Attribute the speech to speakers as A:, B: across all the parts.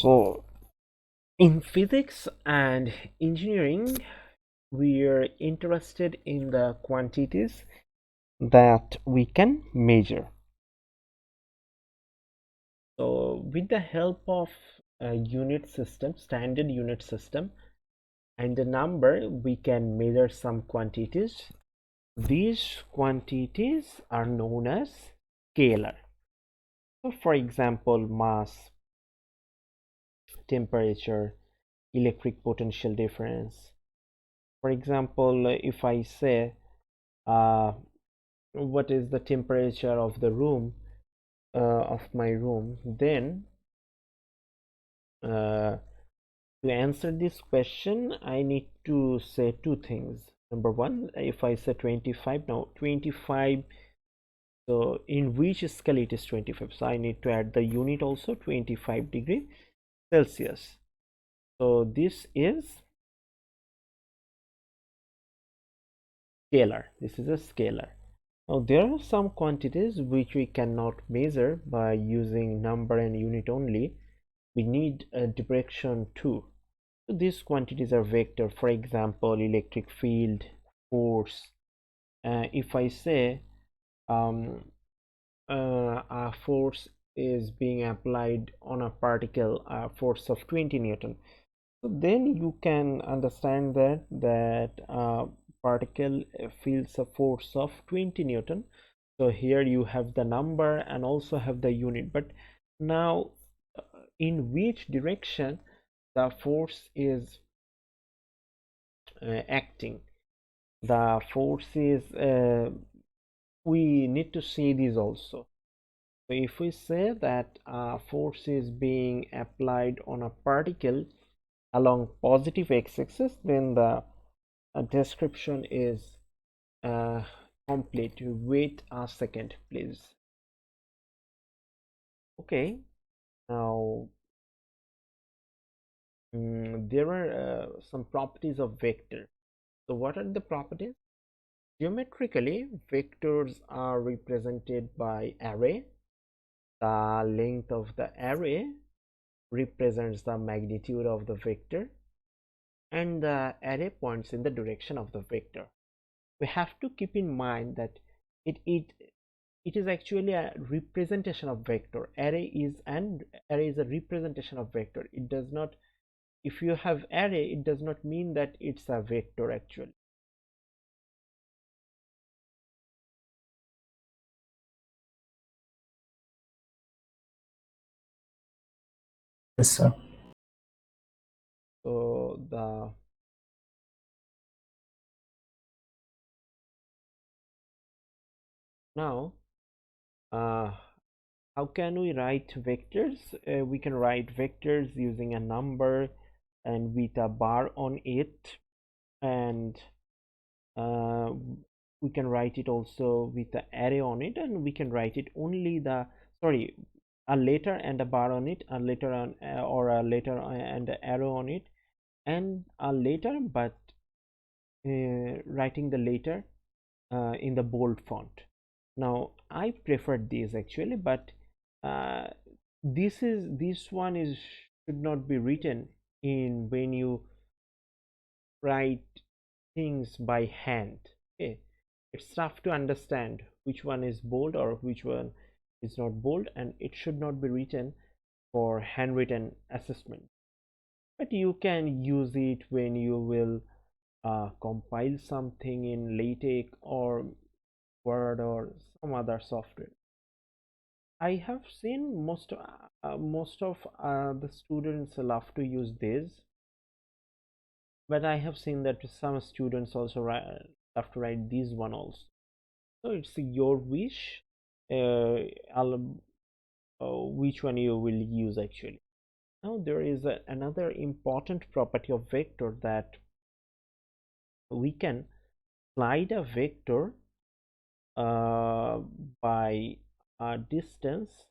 A: So, in physics and engineering, we are interested in the quantities that we can measure. So, with the help of a unit system, standard unit system, and the number, we can measure some quantities. These quantities are known as scalar. So, for example, mass, temperature, electric potential difference. For example, if I say uh, what is the temperature of the room of my room, then uh, to answer this question I need to say two things. Number one, if I say 25, now 25, so in which scale it is 25, so I need to add the unit also, 25 degree Celsius. So this is scalar, this is a scalar. Now there are some quantities which we cannot measure by using number and unit only. We need a direction too. So these quantities are vector. For example, electric field, force. If I say a force is being applied on a particle, a force of 20 Newton, so then you can understand that particle feels a force of 20 Newton. So here you have the number and also have the unit, but now in which direction the force is acting, the force is we need to see these also. So if we say that force is being applied on a particle along positive x-axis, then the description is complete. Wait a second please. Okay, now there are some properties of vector. So what are the properties? Geometrically, vectors are represented by array. The length of the array represents the magnitude of the vector, and the array points in the direction of the vector. We have to keep in mind that it is actually a representation of vector. Array is a representation of vector. It does not, if you have array, it does not mean that it's a vector actually.
B: Yes, sir.
A: So the now uh, how can we write vectors? We can write vectors using a number and with a bar on it, and uh, we can write it also with the array on it, and we can write it only the, sorry, a letter and a bar on it, a letter on or a letter and an arrow on it, and a letter, but writing the letter in the bold font. Now I prefer this actually, but uh, this one is should not be written in when you write things by hand. Okay, it's tough to understand which one is bold or which one is not bold, and it should not be written for handwritten assessment, but you can use it when you will compile something in LaTeX or Word or some other software. I have seen most of the students love to use this, but I have seen that some students also have to write this one also. So it's your wish, uh, which one you will use actually. Now there is another important property of vector, that we can slide a vector uh, by a distance,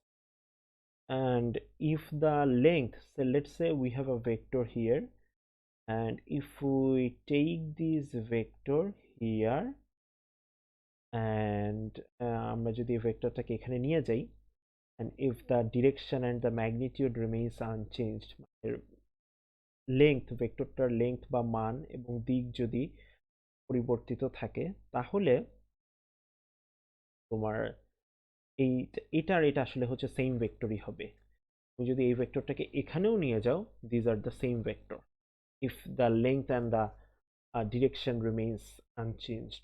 A: and if the length, so let's say we have a vector here, and if we take this vector here and আমরা যদি এই ভেক্টরটাকে এখানে নিয়ে যাই, and if the direction and the magnitude remains unchanged, length ভেক্টরটার length বা মান এবং দিক যদি পরিবর্তিত থাকে, তাহলে তোমার এই এটার এটা আসলে হচ্ছে সেম ভেক্টরই হবে। তুমি যদি এই ভেক্টরটাকে এখানেও নিয়ে যাও, these are the same vector if the length and the direction remains unchanged.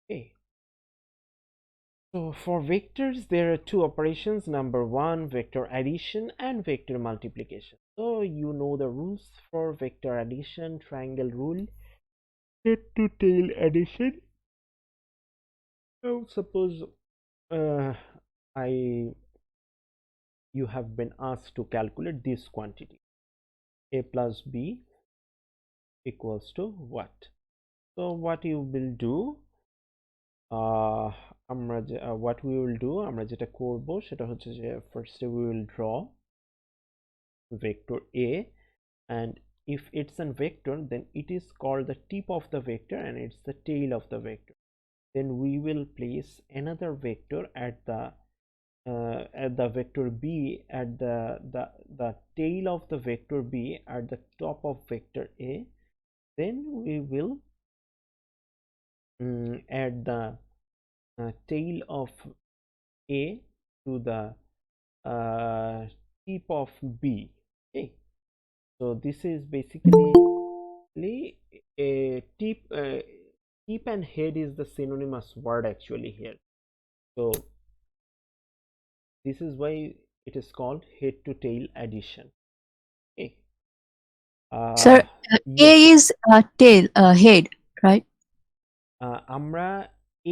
A: Okay, so for vectors there are two operations. Number one, vector addition and vector multiplication. So you know the rules for vector addition: triangle rule, head to tail addition. Now suppose uh, I you have been asked to calculate this quantity, a plus b equals to what? So what you will do, what we will do, আমরা যেটা করব সেটা হচ্ছে যে first we will draw vector a, and if it's a vector then it is called the tip of the vector and it's the tail of the vector. Then we will place another vector at the vector b, at the tail of the vector b, at the top of vector a. Then we will add the tail of a to the tip of b. Okay, so this is basically a tip and head is the synonymous word actually here. So this is why it is called head to tail addition. Okay,
C: Sir, A
A: yes,
C: is tail, head, right?
A: আমরা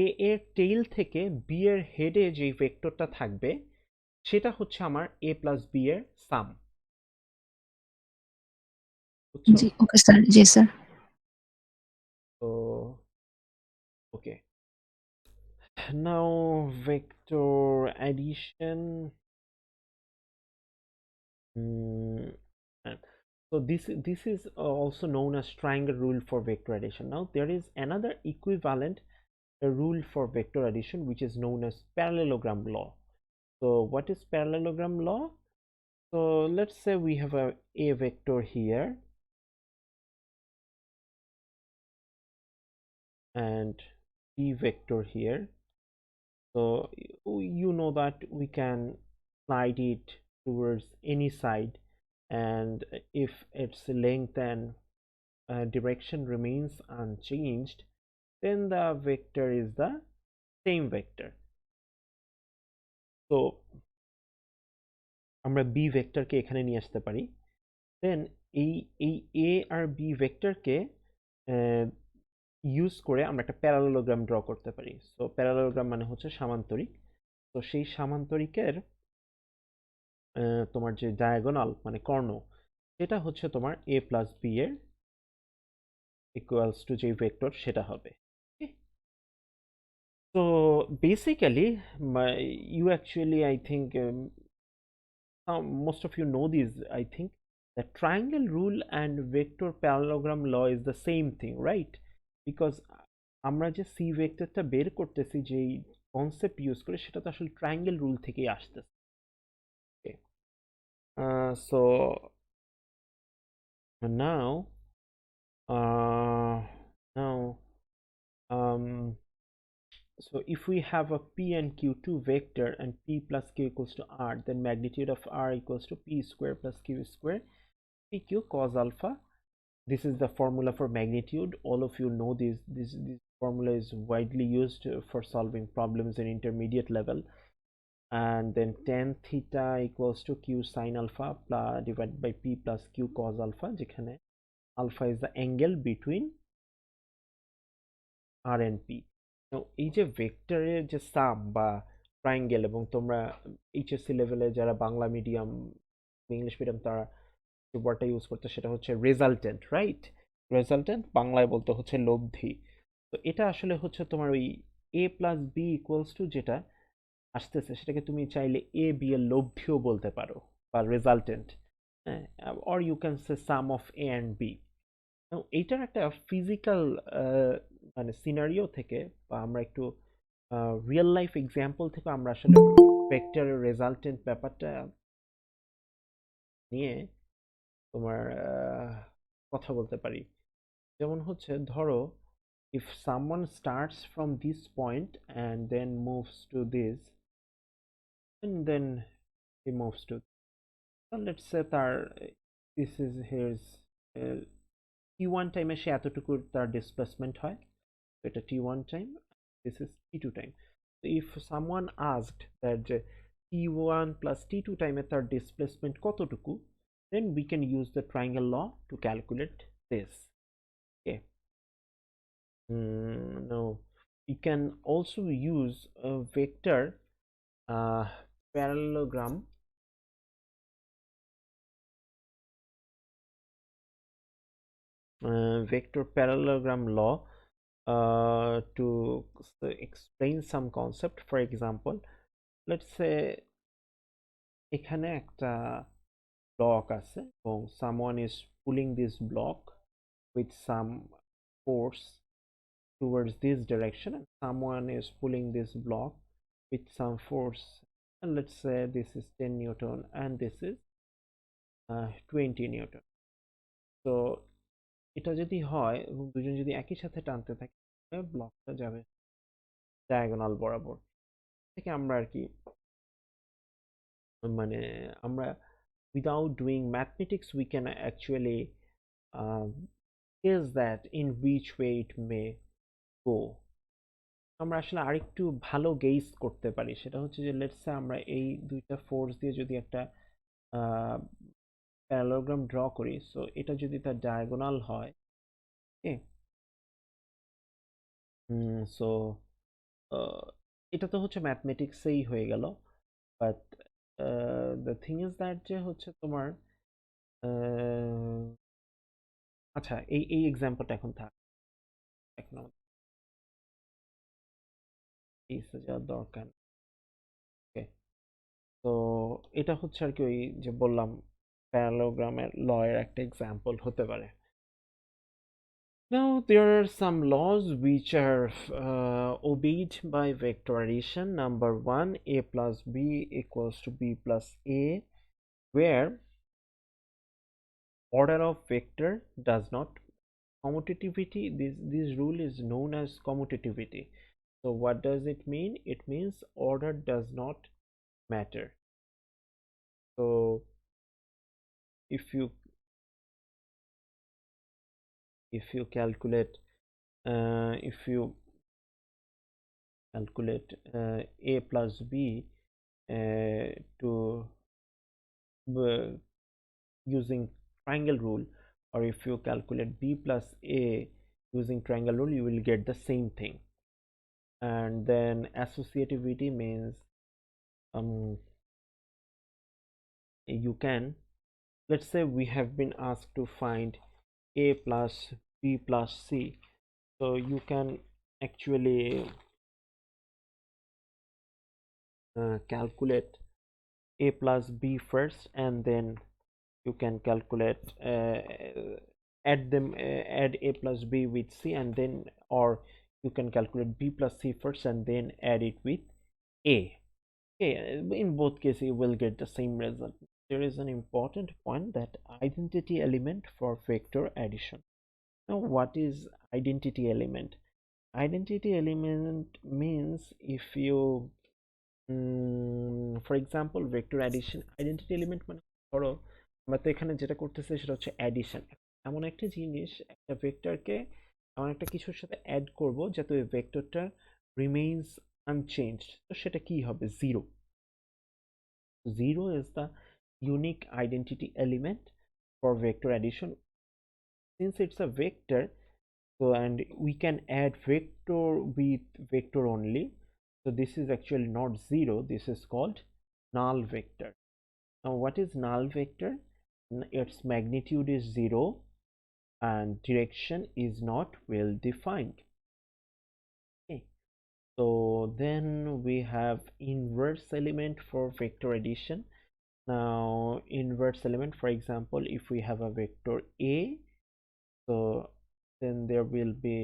A: a এর tail থেকে b এর হেডে যে ভেক্টরটা থাকবে সেটা হচ্ছে আমার a প্লাস b এর সাম, বুঝছো?
C: Okay, sir. Yes, sir.
A: তো okay, now vector addition. So this is also known as triangle rule for vector addition. Now there is another equivalent rule for vector addition which is known as parallelogram law. So what is parallelogram law? So let's say we have a vector here and b vector here. So you know that we can slide it towards any side, and if its length and direction remains unchanged, then the vector is the same vector. So আমরা b ভেক্টরকে এখানে নিয়ে আসতে পারি, দেন এই এই a R b ভেক্টরকে use করে আমরা একটা প্যারালেলোগ্রাম ড্র করতে পারি। সো প্যারালেলোগ্রাম মানে হচ্ছে সামান্তরিক। তো সেই সামান্তরিকের তোমার যে ডায়াগোনাল মানে কর্ণ, সেটা হচ্ছে তোমার a প্লাস b এর ইকুয়ালস টু যে ভেক্টর সেটা হবে। So basically you actually I think most of you know this, I think the triangle rule and vector parallelogram law is the same thing, right? Because আমরা যে C ভেক্টরটা বের করতেছি যে concept use করে সেটা তো আসলে ট্রায়াঙ্গেল রুল থেকেই আসতেছে। So now now um so if we have a p and q2 vector and p plus q equals to r, then magnitude of r equals to p square plus q square pq cos alpha. This is the formula for magnitude. All of you know this formula is widely used for solving problems in intermediate level. And then tan theta equals to q sin alpha divided by p plus q cos alpha, যেখানে alpha is the angle between r and p. Now এই যে ভেক্টরের যে সাম বা triangle, এবং তোমরা HSC লেভেলে যারা বাংলা মিডিয়াম ইংলিশ মিডিয়াম তারা যে ওয়ার্ডটা ইউজ করতে সেটা হচ্ছে রেজাল্টেন্ট, রাইট? রেজাল্টেন্ট বাংলায় বলতে হচ্ছে লব্ধি। তো এটা আসলে হচ্ছে তোমার ওই a plus B equals to যেটা আসতেছে সেটাকে তুমি চাইলে এ বি এর লব্ধিও বলতে পারো বা রেজাল্টেন্ট, হ্যাঁ, or you can say sum of A and B. এইটার একটা ফিজিক্যাল মানে সিনারিও থেকে বা আমরা একটু রিয়েল লাইফ এক্সাম্পল থেকে আমরা আসলে ভেক্টর রেজাল্টেন্ট ব্যাপারটা নিয়ে তোমার কথা বলতে পারি। যেমন হচ্ছে ধরো, if someone starts from this point and then moves to this, and then he moves to, let's say তার this is his t1 টাইমে সে এতটুকু তার ডিসপ্লেসমেন্ট হয়, এটা t1 time, this is t2 time. So if someone asked that t1 plus t2 time এ তার displacement কতটুকু, then we can use the triangle law to calculate this. Okay. Now we can also use a vector parallelogram law to explain some concept. For example, let's say এখানে একটা block আছে এবং someone is pulling this block with some force towards this direction, and someone is pulling this block with some force, and let's say this is 10 Newton and this is 20 Newton. So এটা যদি হয় এবং দুজন যদি একই সাথে টানতে থাকে, ব্লকটা যাবে ডায়াগোনাল বরাবর থেকে আমরা আর কি, মানে আমরা without doing mathematics we can actually guess that in which way it may go. আমরা আসলে আরেকটু ভালো গেজ করতে পারি, সেটা হচ্ছে যে লেটস সে আমরা এই দুইটা ফোর্স দিয়ে যদি একটা প্যারালোগ্রাম ড্র করি, সো এটা যদি তার ডায়াগোনাল হয়, ওকে, সো এটা তো হচ্ছে ম্যাথমেটিক্সেই হয়ে গেল, but the thing is that যে হচ্ছে তোমার আচ্ছা এই এই এক্সাম্পলটা এখন থাক, এখন আমাদের যাওয়ার দরকার। ওকে, তো এটা হচ্ছে আর কি ওই যে বললাম প্যারালোগ্রামের ল এর একটা এক্সাম্পল হতে পারে। Now there are some laws which are obeyed by vector addition. Number one, a plus b equals to b plus a, where order of vector does not commutativity. This rule is known as commutativity. So what does it mean? It means order does not matter. So if you calculate a plus b to using triangle rule, or if you calculate b plus a using triangle rule, you will get the same thing. And then associativity means you can, let's say we have been asked to find a plus b plus c, so you can actually calculate a plus b first, and then you can calculate add a plus b with c, and then, or you can calculate b plus c first and then add it with a. Okay, in both cases you will get the same result. There is an important point, that identity element for vector addition. Now what is identity element? Identity element means if you for example vector addition, identity element মানে ধরো আমরা তো এখানে যেটা করতেছি সেটা হচ্ছে addition, এমন একটা জিনিস, একটা ভেক্টরকে এমন একটা কিছুর সাথে অ্যাড করব যাতে ওই ভেক্টরটা রিমেইনস আনচেঞ্জড, তো সেটা কি হবে? Zero. Zero is the unique identity element for vector addition. Since it's a vector, so and we can add vector with vector only, so this is actually not zero, this is called null vector. Now what is null vector? Its magnitude is zero and direction is not well defined. Okay, so then we have inverse element for vector addition. Now inverse element, for example, if we have a vector a, so then there will be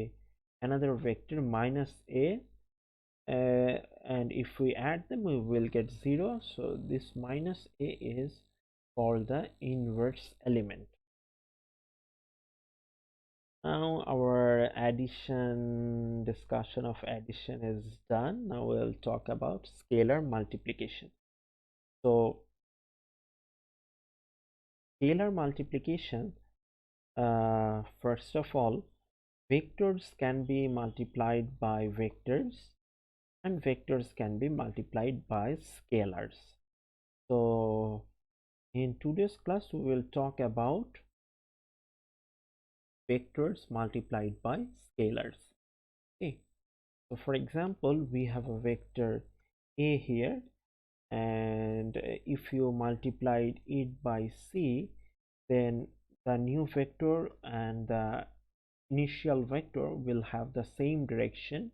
A: another vector minus a, and if we add them we will get 0. So this minus a is called the inverse element. Now our discussion of addition is done. Now we'll talk about scalar multiplication. So scalar multiplication, first of all, vectors can be multiplied by vectors and vectors can be multiplied by scalars. So in today's class we will talk about vectors multiplied by scalars. Okay, so for example we have a vector a here, and if you multiplied it by c, then the new vector and the initial vector will have the same direction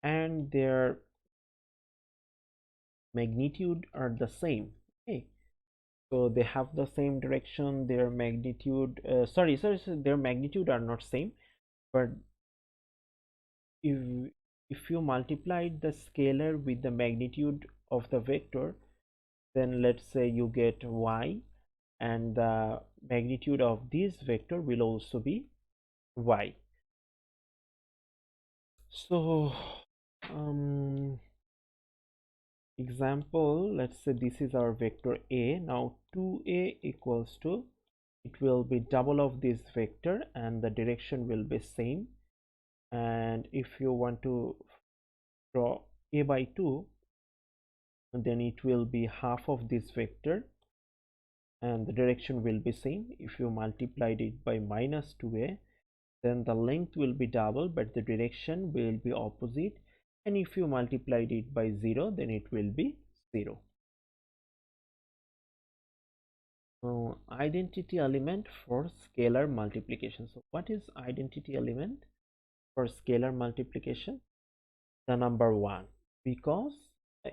A: and their magnitude are the same. Okay, so they have the same direction, their magnitude their magnitude are not same, but if you multiplied the scalar with the magnitude of the vector, then let's say you get y, and the magnitude of this vector will also be y. So example, let's say this is our vector a. Now 2a equals to, it will be double of this vector and the direction will be same. And if you want to draw a by 2, then it will be half of this vector and the direction will be same. If you multiplied it by minus 2a, then the length will be double but the direction will be opposite, and if you multiplied it by 0, then it will be 0. Identity element for scalar multiplication. So what is identity element for scalar multiplication? The number 1, because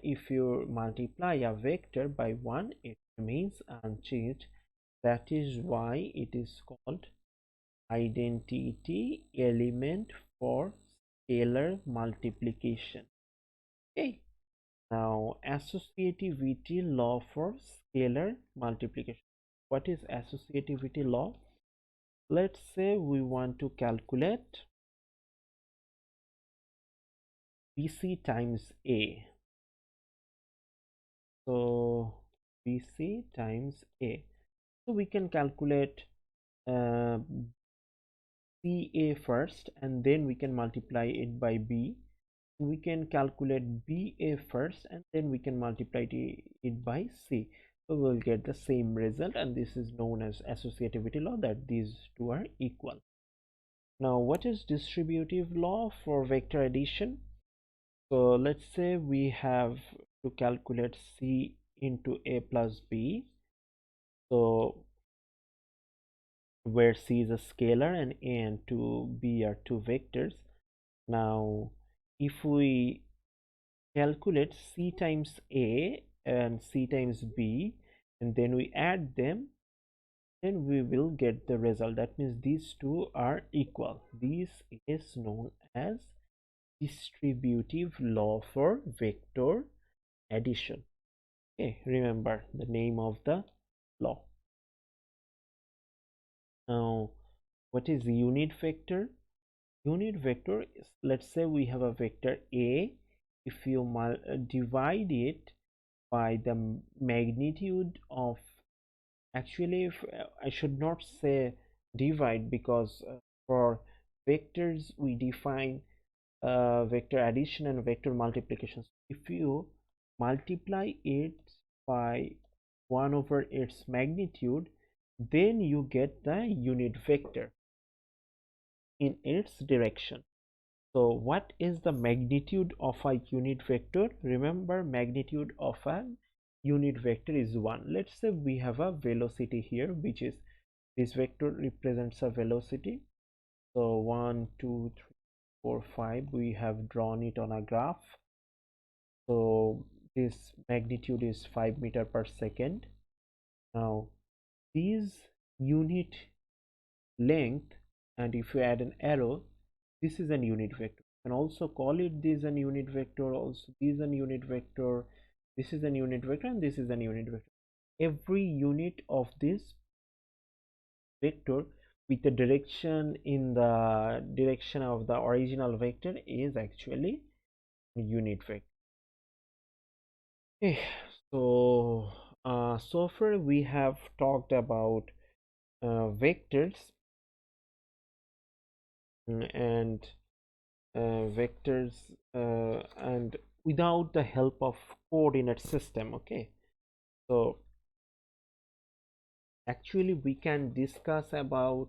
A: if you multiply a vector by 1 it remains unchanged. That is why it is called identity element for scalar multiplication. Okay, now associativity law for scalar multiplication. What is associativity law? Let's say we want to calculate bc times a. So bc times a, so we can calculate ca first and then we can multiply it by b. We can calculate ba first and then we can multiply it by c. So we'll get the same result, and this is known as associativity law, that these two are equal. Now what is distributive law for vector addition? So let's say we have to calculate c into a plus b, so where c is a scalar and a and 2b are two vectors. Now if we calculate c times a and c times b and then we add them, then we will get the result. That means these two are equal. This is known as distributive law for vector addition. Okay, remember the name of the law. Now what is unit vector? Unit vector is, let's say we have a vector a. If you divide it by the magnitude of, actually if I should not say divide, because for vectors we define vector addition and vector multiplication. If you multiply it by 1 over its magnitude, then you get the unit vector in its direction. So what is the magnitude of a unit vector? Remember, magnitude of a unit vector is 1. Let's say we have a velocity here, which is, this vector represents a velocity. So 1 2 3 4 5, we have drawn it on a graph. So this magnitude is 5 meter per second. Now this unit length, and if you add an arrow, this is an unit vector. can also call it this an unit vector, also this an unit vector, this is an unit vector, and this is an unit vector. Every unit of this vector with the direction in the direction of the original vector is actually a unit vector. Okay, so so far we have talked about vectors and vectors and without the help of coordinate system. Okay, so actually we can discuss about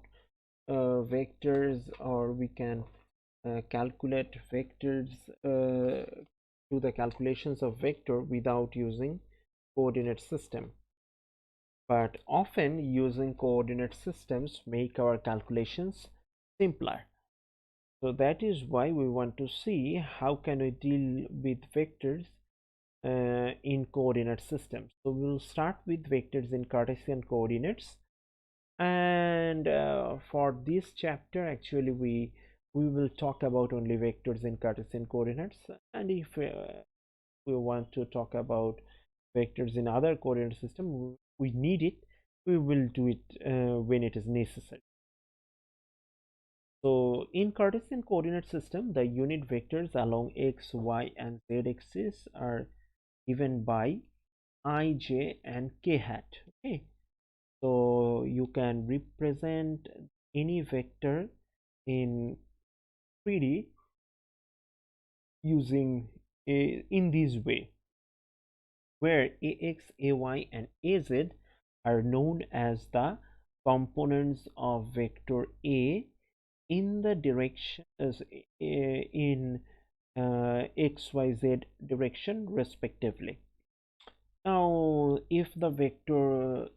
A: vectors, or we can calculate vectors, do the calculations of vector without using coordinate system, but often using coordinate systems make our calculations simpler. So that is why we want to see how can we deal with vectors in coordinate systems. So we'll start with vectors in Cartesian coordinates, and for this chapter actually we will talk about only vectors in Cartesian coordinates, and if we want to talk about vectors in other coordinate system, we need it, we will do it when it is necessary. So in Cartesian coordinate system, the unit vectors along x, y, and z axis are given by I, j, and k hat. Okay, so you can represent any vector in 3D using in this way, where ax, ay, and az are known as the components of vector a in the direction in xyz direction respectively. Now if the vector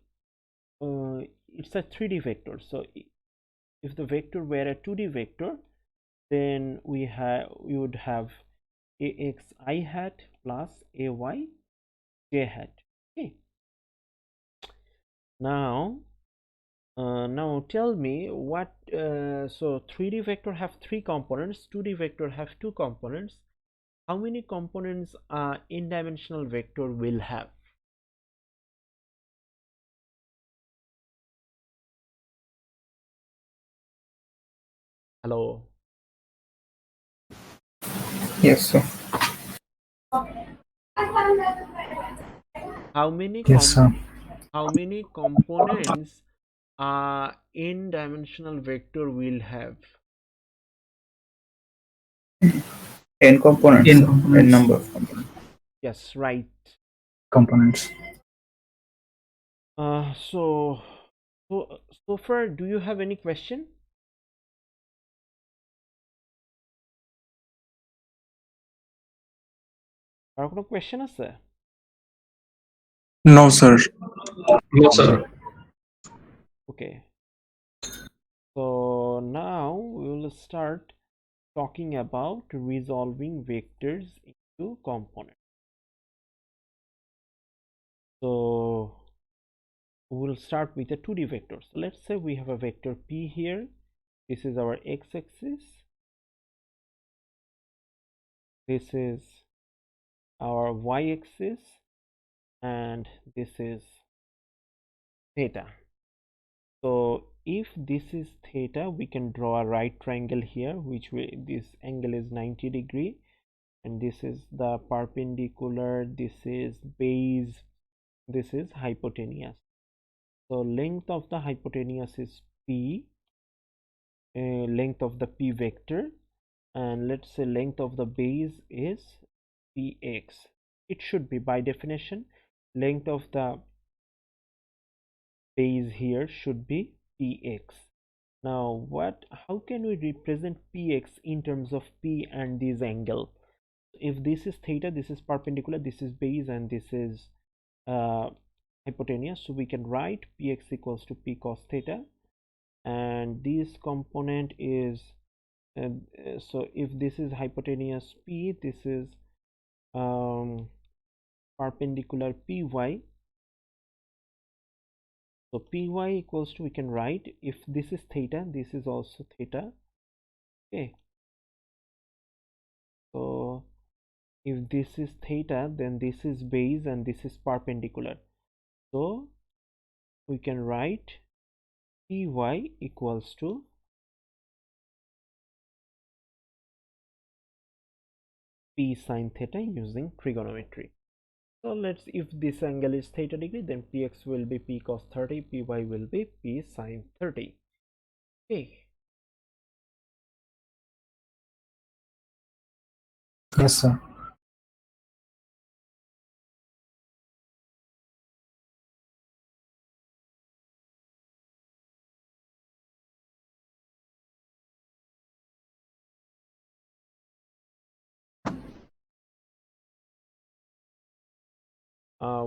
A: it's a 3D vector, so if the vector were a 2D vector, then we would have ax I hat plus ay j hat. Okay, now now tell me what so 3D vector have 3 components, 2D vector have 2 components. How many components a n-dimensional vector will have? Hello.
B: Yes, sir.
A: How many
B: Yes, sir.
A: how many components a n-dimensional vector will have?
B: N components,
D: N
B: sir. N
D: components.
B: number of
A: Yes, right.
B: components.
A: So so far, do you have any question? আর কোনো question আছে?
D: No, sir. No, sir.
A: Okay. So now we will start talking about resolving vectors into components. So we'll start with a 2D vector. So let's say we have a vector p here. This is our x-axis. This is our y-axis, and this is theta. So if this is theta, we can draw a right triangle here, which this angle is 90 degree, and this is the perpendicular, this is base, this is hypotenuse. So length of the hypotenuse is p, length of the p vector, and let's say length of the base is px. It should be, by definition, length of the base here should be px. Now how can we represent px in terms of p and this angle? If this is theta, this is perpendicular, this is base, and this is hypotenuse, so we can write px equals to p cos theta, and this component is so if this is hypotenuse p, this is perpendicular py, so py equals to, we can write, if this is theta, this is also theta. Okay, So if this is theta, then this is base and this is perpendicular. So we can write PY equals to P sine theta using trigonometry. So let's, if this angle is theta degree, then Px will be P cos 30, Py will be P sine 30. Okay.
B: Yes, sir.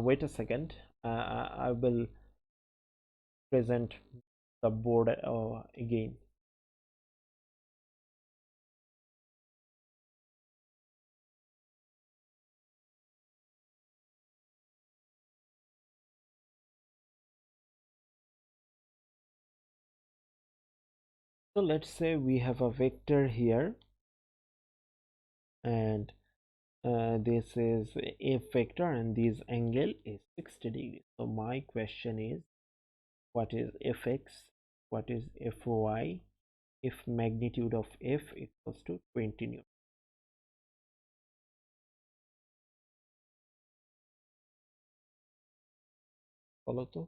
A: Wait a second. I will present the board again. So let's say we have a vector here, and this is f vector, and this angle is 60 degrees. So my question is, what is fx, what is fy if magnitude of f equals to 20 newton? বলো তো।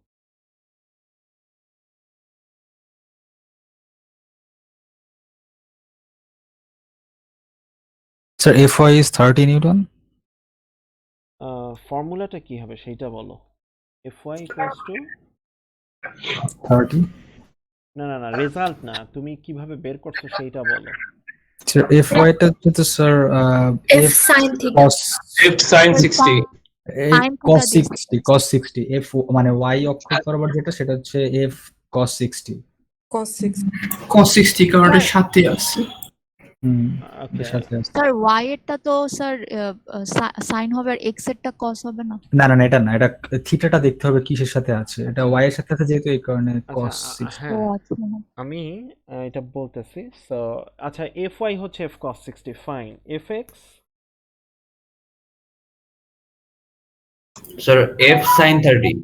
E: Sir, Fy is 30 Newton.
A: ফর্মুলাটা কি হবে সেইটা বলো। fy equals to
B: 30.
A: না না না, রেজাল্ট না, তুমি কিভাবে বের করছো সেইটা বলো।
E: Sir, Fy টা তো sir
F: F sin theta.
E: cos
D: F sin 60.
C: Sin
E: cos
C: theta দিছে।
E: 60 cos 60 f মানে y অক্ষ বরাবর যেটা সেটা হচ্ছে f cos 60
F: Cos 6.
B: cos 60 কারণ এটা সাথে আছে।
A: ওকে,
E: এর সাথে আছে।
C: স্যার y এরটা তো স্যার সাইন হবে আর x এরটা cos হবে না।
E: না না না, এটা না, এটা থিটাটা দেখতে হবে কিসের সাথে আছে, এটা y এর সাথে আছে যেহেতু এই কারণে cos 60
A: হ্যাঁ
C: ও আচ্ছা।
A: আমি এটা বলতেছি। সো আচ্ছা, fy হচ্ছে f cos 60, fine. fx
G: Sir, F sin 30.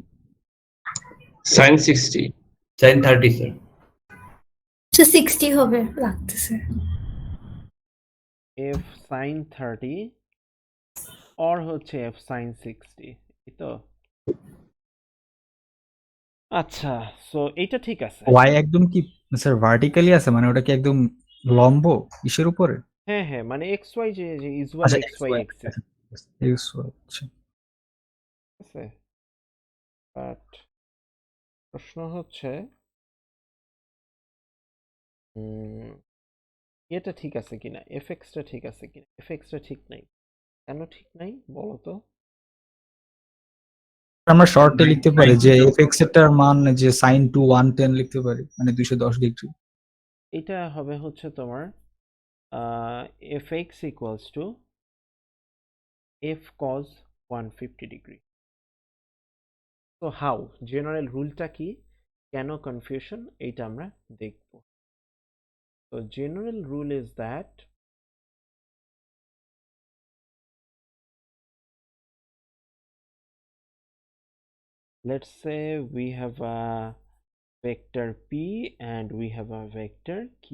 D: Sin 60.
G: Sin 30, sir.
F: So 60 হবে লাগতেছে।
A: f sin 30 or হচ্ছে f sin 60, এই তো। আচ্ছা, সো এইটা ঠিক আছে।
E: y একদম কি স্যার ভার্টিক্যালি আছে, মানে ওটা কি একদম লম্ব ইসের উপরে?
A: হ্যাঁ হ্যাঁ, মানে xy যে ইউজুয়াল
E: আচ্ছা
A: xy এক্সিস
E: আচ্ছা,
A: আছে। বাট প্রশ্ন হচ্ছে এটা ঠিক আছে কিনা, fx টা ঠিক আছে কিনা। fx টা ঠিক নাই, কেন ঠিক নাই বলো তো।
E: আমরা শর্টে লিখতে পারি যে fx এর মান যে sin 2 110 লিখতে পারি, মানে 210 ডিগ্রি।
A: এটা হবে হচ্ছে তোমার fx equals to f cos 150 degree. তো হাউ, জেনারেল রুলটা কি, কেন কনফিউশন, এইটা আমরা দেখব। তো general rule is that let's say we have a vector p and we have a vector q.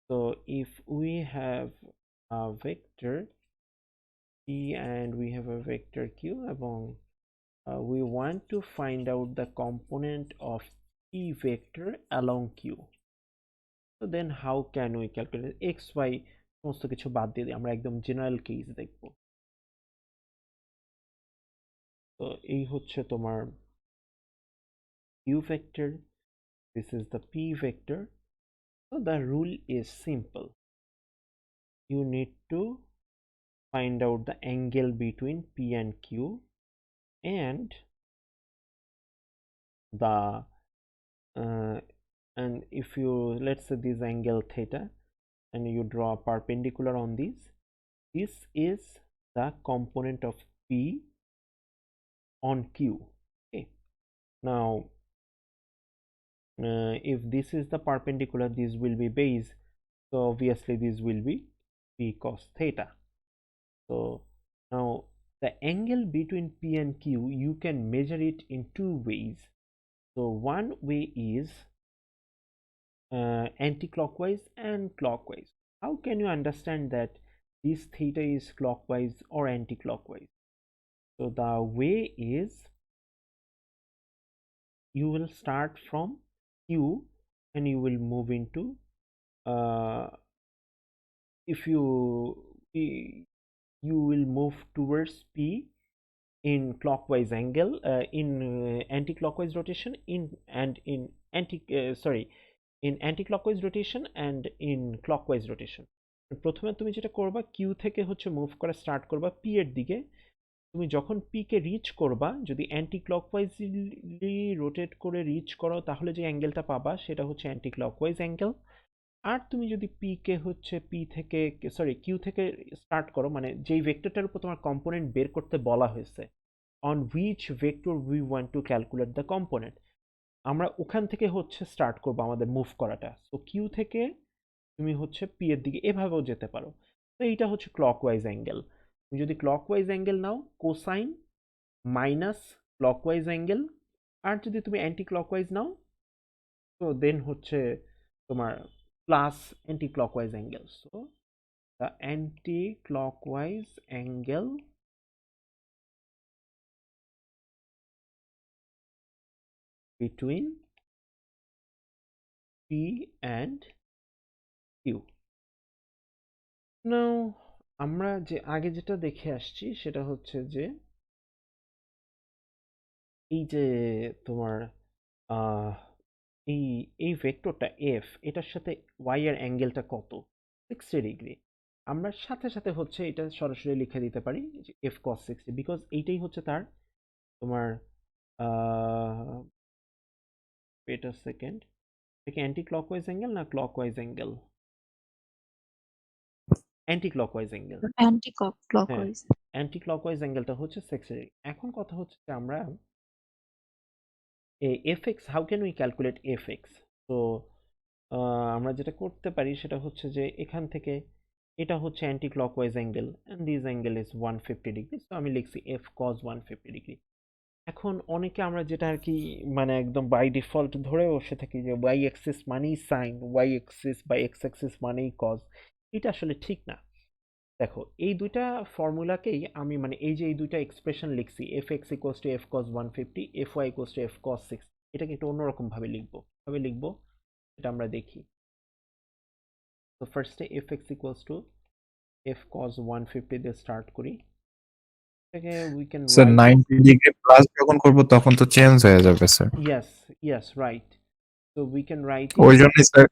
A: So if we have a vector p and we have a vector q এবং we want to find out the component of p vector along q, so then how can we calculate x y সমস্ত কিছু বাদ দিয়ে দিই, আমরা একদম general case দেখব। তো এই হচ্ছে তোমার q vector, this is the p vector. So the rule is simple, you need to find out the angle between p and q, and the and if you, let's say this angle theta, and you draw a perpendicular on this is the component of p on q. Okay, now if this is the perpendicular, this will be base, so obviously this will be p P cos theta. So now the angle between P and Q, you can measure it in two ways. So one way is anti-clockwise and clockwise. How can you understand that this theta is clockwise or anti-clockwise? So the way is, you will start from Q and you will move into if you will move towards P in clockwise angle, in anti-clockwise rotation, in anti-clockwise rotation and in clockwise rotation. প্রথমে তুমি যেটা করবা, Q থেকে হচ্ছে move করা start করবা P এর দিকে। তুমি যখন পি কে রিচ করবা, যদি অ্যান্টি ক্লকওয়াইজলি রোটেট করে রিচ করো, তাহলে যে অ্যাঙ্গেলটা পাবা সেটা হচ্ছে অ্যান্টি ক্লকওয়াইজ অ্যাঙ্গেল। আর তুমি যদি পি কে হচ্ছে কিউ থেকে স্টার্ট করো, মানে যেই ভেক্টরটার উপর তোমার কম্পোনেন্ট বের করতে বলা হয়েছে, on which vector we want to calculate the component, আমরা ওখান থেকে হচ্ছে স্টার্ট করব আমাদের মুভ করাটা। সো কিউ থেকে তুমি হচ্ছে পি এর দিকে এভাবেও যেতে পারো। তো এইটা হচ্ছে ক্লকওয়াইজ অ্যাঙ্গেল। তুমি যদি ক্লকওয়াইজ অ্যাঙ্গেল নাও, কোসাইন মাইনাস ক্লকওয়াইজ অ্যাঙ্গেল, আর যদি তুমি অ্যান্টি ক্লকওয়াইজ নাও, তো দেন হচ্ছে তোমার plus anti clockwise angle. So the anti clockwise angle between P and Q. Now আমরা যে আগে যেটা দেখে আসছি সেটা হচ্ছে যে এই যে তোমার এই ভেক্টরটা এফ, এটার সাথে ওয়াই এর অ্যাঙ্গেলটা কত, 60 ডিগ্রি। আমরা সাথে সাথে হচ্ছে এটা সরাসরি লিখে দিতে পারি যে এফ কস 60, বিকজ এইটাই হচ্ছে তার তোমার ওয়েট আ সেকেন্ড, এটা কি অ্যান্টি ক্লকওয়াইজ অ্যাঙ্গেল না clockwise angle? Anti clockwise angle.
C: Anti clockwise.
A: Anti clockwise অ্যাঙ্গেলটা হচ্ছে 60 ডিগ্রি। এখন কথা হচ্ছে যে আমরা fx, how can we calculate fx? তো আমরা যেটা করতে পারি সেটা হচ্ছে যে এখান থেকে এটা হচ্ছে anti clockwise angle and this angle is 150 degree, so আমি লিখছি f cos 150 ডিগ্রি। এখন অনেকে আমরা যেটা আর কি মানে একদম বাই ডিফল্ট ধরে বসে থাকি যে y অ্যাক্সিস মানেই সাইন, y অ্যাক্সিস বা x অ্যাক্সিস মানেই cos। এটা আসলে ঠিক না। দেখো এই দুইটা ফর্মুলাকেই আমি মানে এই যে এই দুইটা এক্সপ্রেশন লিখছি, fx equals to f cos 150, fy equals to f cos 6, এটাকে একটু অন্যরকম ভাবে লিখবো। কিভাবে লিখবো এটা আমরা দেখি। তো ফার্স্টে fx equals to f cos 150 দিয়ে স্টার্ট করি। এটাকে we can
H: sir
A: right
H: 90 degree plus যখন করব তখন তো চেঞ্জ হয়ে যাবে sir.
A: yes right. So we can write
H: ওই জন্যই স্যার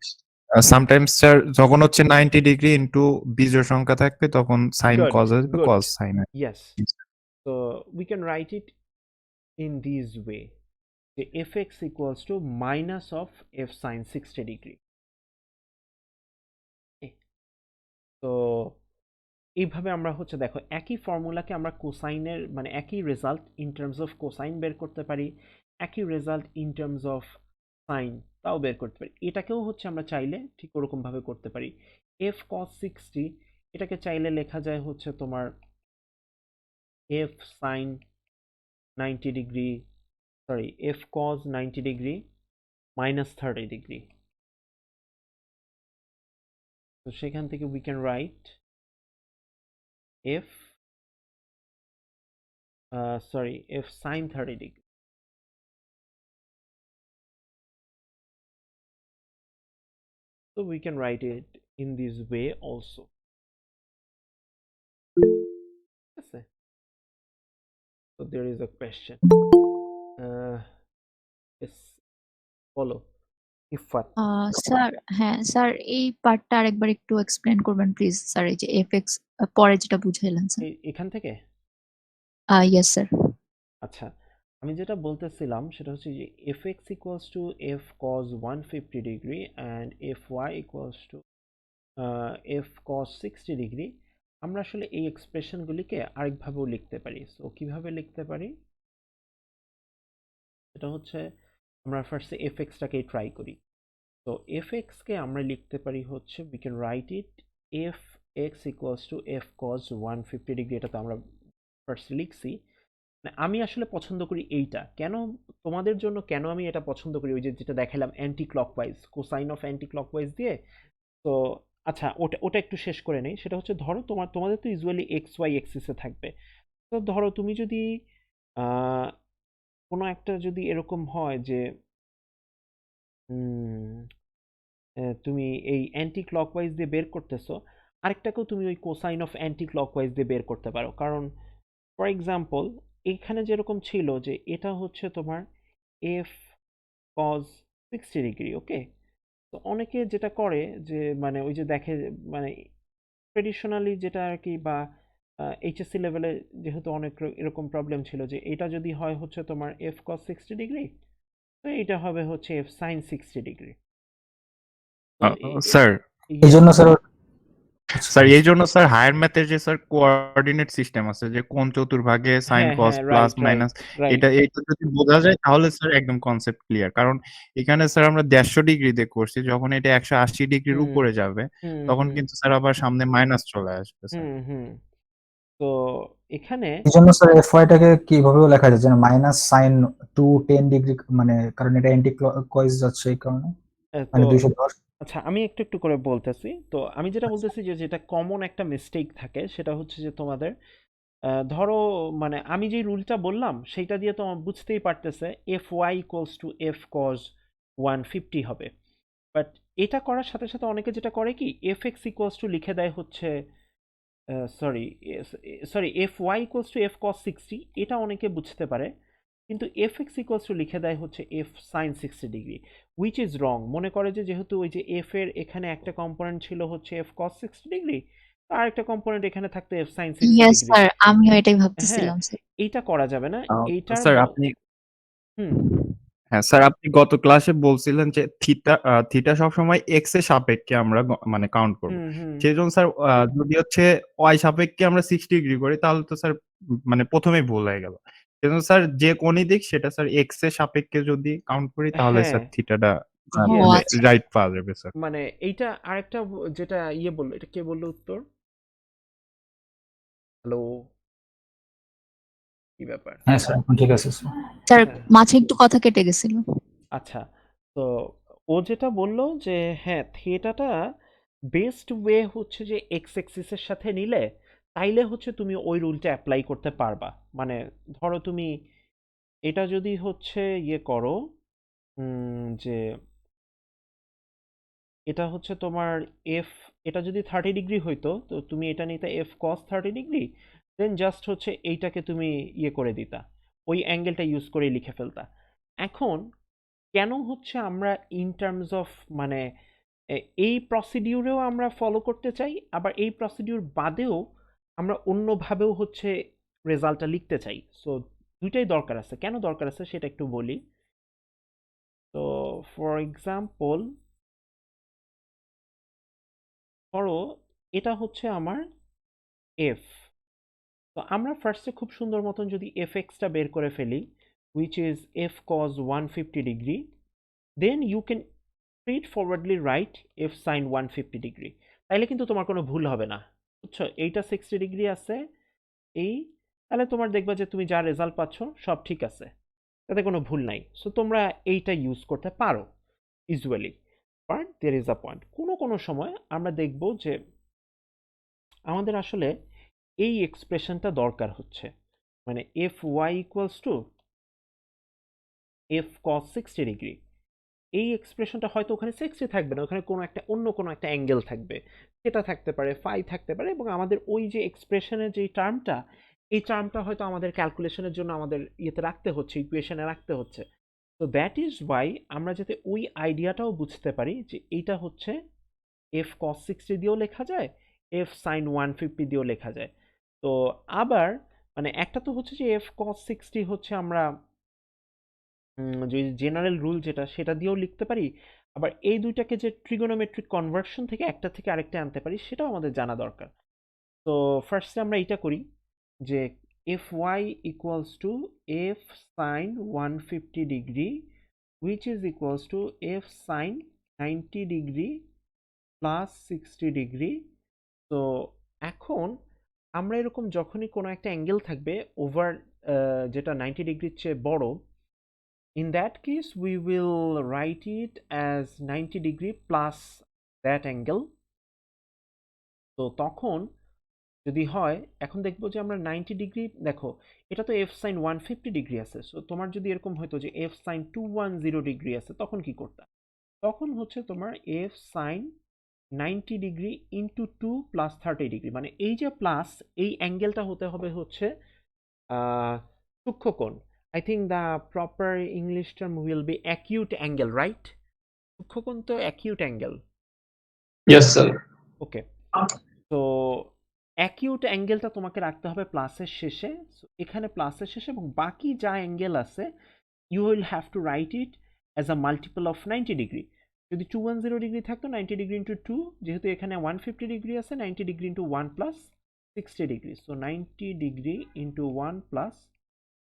H: সামটাইমস স্যার যখন হচ্ছে 90 ডিগ্রি ইনটু বিজোড় সংখ্যা থাকবে তখন সাইন
A: Good,
H: কজ আসবে,
A: good.
H: Cause sign.
A: Yes. So we can write it in this way. The fx equals to minus of f sine 60 degree. Okay. So এইভাবে আমরা হচ্ছে দেখো একই ফর্মুলাকে আমরা কোসাইনের মানে একই result in terms of cosine বের করতে পারি, একই result in terms of sign তাও বের করতে পারি। এটাকেও হচ্ছে আমরা চাইলে ঠিক ওরকম ভাবে করতে পারি। f cos 60 এটাকে চাইলে লেখা যায় হচ্ছে তোমার f sin 90 degree, sorry, f cos 90 degree minus 30 degree. So সেখান থেকে we can write f f sin 30 degree. So we can write it in this way also. Okay. So there is a question. Yes, follow. If what?
C: Sir, হ্যাঁ sir, এই পার্টটা আরেকবার একটু explain করবেন please sir, এই যে FX পরে যেটা বুঝাইলেন স্যার।
A: এখান থেকে
C: ইয়েস স্যার।
A: আচ্ছা, আমি যেটা বলতেছিলাম সেটা হচ্ছে যে fx equals to f cos 150 degree and fy equals to f cos 60 degree। আমরা আসলে এই এক্সপ্রেশনগুলিকে আরেকভাবেও লিখতে পারি। সো কিভাবে লিখতে পারি সেটা হচ্ছে আমরা ফার্স্টে fx-টাকে ট্রাই করি। তো fx কে আমরা লিখতে পারি হচ্ছে we can write it f X equals to F cos 150 degree, এটা তো আমরা ফার্স্ট লিখছি। আমি আসলে পছন্দ করি এইটা, কেন তোমাদের জন্য কেন আমি এটা পছন্দ করি, ওই যে যেটা দেখালাম anti clockwise, cosine of anti clockwise দিয়ে। তো আচ্ছা, ওটা ওটা একটু শেষ করে নেই। সেটা হচ্ছে ধরো তোমাদের তো ইউজুয়ালি এক্স ওয়াই এক্সিসে থাকবে। তো ধরো তুমি যদি কোনো একটা যদি এরকম হয় যে তুমি এই অ্যান্টি ক্লকওয়াইজ দিয়ে বের করতেছো, আরেকটাকেও তুমি ওই কোসাইন অফ অ্যান্টি ক্লকওয়াইজ দিয়ে বের করতে পারো। কারণ ফর এক্সাম্পল এখানে যেরকম ছিল যে এটা হচ্ছে তোমার এফ কজ 60 ডিগ্রি, ওকে। তো অনেকে যেটা করে যে মানে ওই যে দেখে, মানে ট্রেডিশনালি যেটা আর কি, বা এইচএসসি লেভেলে যেহেতু অনেক এরকম প্রবলেম ছিল যে এটা যদি হয় হচ্ছে তোমার এফ কজ 60 ডিগ্রি, তো এটা হবে হচ্ছে এফ সাইন 60 ডিগ্রি। তো
H: স্যার
B: এই জন্য স্যার
H: স্যার এই জন্য স্যার হায়ার ম্যাথের যে স্যার কোঅর্ডিনেট সিস্টেম আছে, যে কোন চতুর্ভাগে সাইন
A: হ্যাঁ
H: কস
A: হ্যাঁ,
H: plus
A: right right
H: minus,
A: right.
H: এটা যদি বোঝা যায় তাহলে স্যার একদম কনসেপ্ট ক্লিয়ার। কারণ এখানে স্যার আমরা 150 ডিগ্রিতে করছি, যখন এটা 180 ডিগ্রির
A: হুম
H: উপরে যাবে
A: হুম
H: তখন
A: হুম
H: কিন্তু স্যার আবার সামনে মাইনাস চলে আসবে স্যার।
A: হুম হুম। তো এখানে
B: এই জন্য স্যার এফওয়াইটাকে কিভাবেও লেখা যায়, যেন মাইনাস সাইন 210 ডিগ্রি, মানে কারণ এটা অ্যান্টি ক্লকওয়াইজ যাচ্ছে এই কারণে,
A: তো
B: মানে 210।
A: আচ্ছা, আমি একটু একটু করে বলতেছি। তো আমি যেটা বলতেছি যে যেটা কমন একটা মিস্টেক থাকে সেটা হচ্ছে যে তোমাদের ধরো, মানে আমি যে রুলটা বললাম সেইটা দিয়ে তো বুঝতেই পারতেছে F Y equals to F cos 150 হবে। বাট এটা করার সাথে সাথে অনেকে যেটা করে কি, এফ এক্স ইকুয়ালস টু লিখে দেয় হচ্ছে, sorry sorry F Y equals to F cos 60, এটা অনেকে বুঝতে পারে। কিন্তু এফ এক্স ইকুয়ালস টু লিখে দেয় হচ্ছে F sine 60 degree, which is wrong. মনে করে যে যেহেতু ওই যে এফ এর এখানে একটা কম্পোনেন্ট ছিল হচ্ছে এফ কজ 60 ডিগ্রি, আর একটা কম্পোনেন্ট এখানে থাকতো F sine 60
C: yes
A: degree.
C: Sir, আমিও এটাই
A: হ্যাঁ,
C: ভাবতেছিলাম স্যার।
A: এইটা করা যাবে না। এইটার
H: স্যার আপনি,
A: হুম
H: হ্যাঁ স্যার আপনি গত ক্লাসে বলছিলেন যে থিটা থিটা সবসময় এক্স এর সাপেক্ষে আমরা মানে কাউন্ট করব।
A: হুম হুম
H: সেই জন্য স্যার যদি হচ্ছে ওয়াই সাপেক্ষে আমরা 60 ডিগ্রি করি তাহলে তো স্যার মানে প্রথমেই ভুল হয়ে গেল। সেজন্য স্যার যে কোনই দিক সেটা স্যার এক্স এর সাপেক্ষে যদি কাউন্ট করি তাহলে
A: হ্যাঁ,
H: স্যার থিটাটা
C: ও
A: ইয়েস,
C: আচ্ছা।
H: রাইট পাওয়া যাবে স্যার।
A: মানে এইটা আরেকটা যেটা ইয়ে বললো, এটা কে বললো উত্তর? হ্যালো, কি ব্যাপার?
B: হ্যাঁ স্যার, এখন ঠিক আছে স্যার।
C: স্যার
A: হ্যাঁ,
C: মাঝে একটু কথা কেটে গেছিল।
A: আচ্ছা। তো ও যেটা বললো যে হ্যাঁ, থিয়েটাটা বেস্ট ওয়ে হচ্ছে যে এক্স এক্সিসের সাথে নিলে তাইলে হচ্ছে তুমি ওই রুলটা অ্যাপ্লাই করতে পারবা। মানে ধরো তুমি এটা যদি হচ্ছে ইয়ে করো, যে এটা হচ্ছে তোমার এফ, এটা যদি 30 ডিগ্রি হইতো তো তুমি এটা নিতে এফ কস 30 ডিগ্রি, দেন জাস্ট হচ্ছে এইটাকে তুমি ইয়ে করে দিতা, ওই অ্যাঙ্গেলটা ইউজ করে লিখে ফেলতা। এখন কেন হচ্ছে আমরা ইন টার্মস অফ মানে এই প্রসিডিউরেও আমরা ফলো করতে চাই, আবার এই প্রসিডিউর বাদেও আমরা অন্যভাবেও হচ্ছে রেজাল্টটা লিখতে চাই। সো দুইটাই দরকার আছে। কেন দরকার আছে সেটা একটু বলি। তো ফর এক্সাম্পল ধরো এটা হচ্ছে আমার এফ। তো আমরা ফার্স্টে খুব সুন্দর মতন যদি এফ এক্সটা বের করে ফেলি, which is f cos 150 degree, then you can straightforwardly write f sin 150 degree। তাইলে কিন্তু তোমার কোনো ভুল হবে না, বুঝছো? এইটা 60 ডিগ্রি আছে, এই, তাহলে তোমার দেখবা যে তুমি যা রেজাল্ট পাচ্ছ সব ঠিক আছে, তাতে কোনো ভুল নাই। সো তোমরা এইটা ইউজ করতে পারো usually. But there is a point, কোনো কোনো সময় আমরা দেখব যে আমাদের আসলে এই এক্সপ্রেশনটা দরকার হচ্ছে, মানে F Y equals to F cos 60 degree. এই এক্সপ্রেশনটা হয়তো ওখানে 60 থাকবে না, ওখানে কোনো একটা অন্য কোনো একটা অ্যাঙ্গেল থাকবে, সেটা থাকতে পারে, ফাই থাকতে পারে, এবং আমাদের ওই যে এক্সপ্রেশনের যে টার্মটা, এই টার্মটা হয়তো আমাদের ক্যালকুলেশনের জন্য আমাদের ইয়েতে রাখতে হচ্ছে, ইকুয়েশনে রাখতে হচ্ছে। তো দ্যাট ইজ ওয়াই আমরা যাতে ওই আইডিয়াটাও বুঝতে পারি যে এইটা হচ্ছে এফ কস 60 দিয়েও লেখা যায়, এফ সাইন 150 দিয়েও লেখা যায়। তো আবার মানে একটা তো হচ্ছে যে এফ কস 60 হচ্ছে আমরা যে জেনারেল রুল যেটা সেটা দিয়েও লিখতে পারি, আবার এই দুইটাকে যে ট্রিগোনোমেট্রিক কনভার্সন থেকে একটা থেকে আরেকটা আনতে পারি সেটাও আমাদের জানা দরকার। তো ফার্স্টে আমরা এটা করি যে F Y equals to F sine 150 degree, which is equals to f sin 90 degree plus 60 degree তো এখন আমরা এরকম যখনই কোনো একটা অ্যাঙ্গেল থাকবে ওভার যেটা 90 ডিগ্রির চেয়ে বড়, in that case we will write it as 90 degree plus that angle. তো তখন যদি হয়, এখন দেখবো যে আমরা 90 ডিগ্রি, দেখো এটা তো f sin 150 ডিগ্রি আছে, সো তোমার যদি এরকম হয়তো যে f sin 210 ডিগ্রি আছে, তখন কি করতে? তখন হচ্ছে তোমার f sin 90 degree into 2 plus 30 degree, মানে এই যে প্লাস, এই অ্যাঙ্গেলটা হতে হবে হচ্ছে সূক্ষ্মকোণ। I think the proper English term will be acute angle, right? সূক্ষ্মকোণ তো acute angle.
D: Yes, sir.
A: ওকে, তো অ্যাকিউট অ্যাঙ্গেলটা তোমাকে রাখতে হবে প্লাসের শেষে। So, এখানে প্লাসের শেষে, এবং বাকি যা অ্যাঙ্গেল আছে you will have to write it as a multiple of 90 degree. যদি 210 ডিগ্রি থাকতো, 90 ডিগ্রি ইন্টু 2, যেহেতু এখানে 150 ডিগ্রি আছে, 90 degree into 1 plus 60 degree, so 90 degree into 1 plus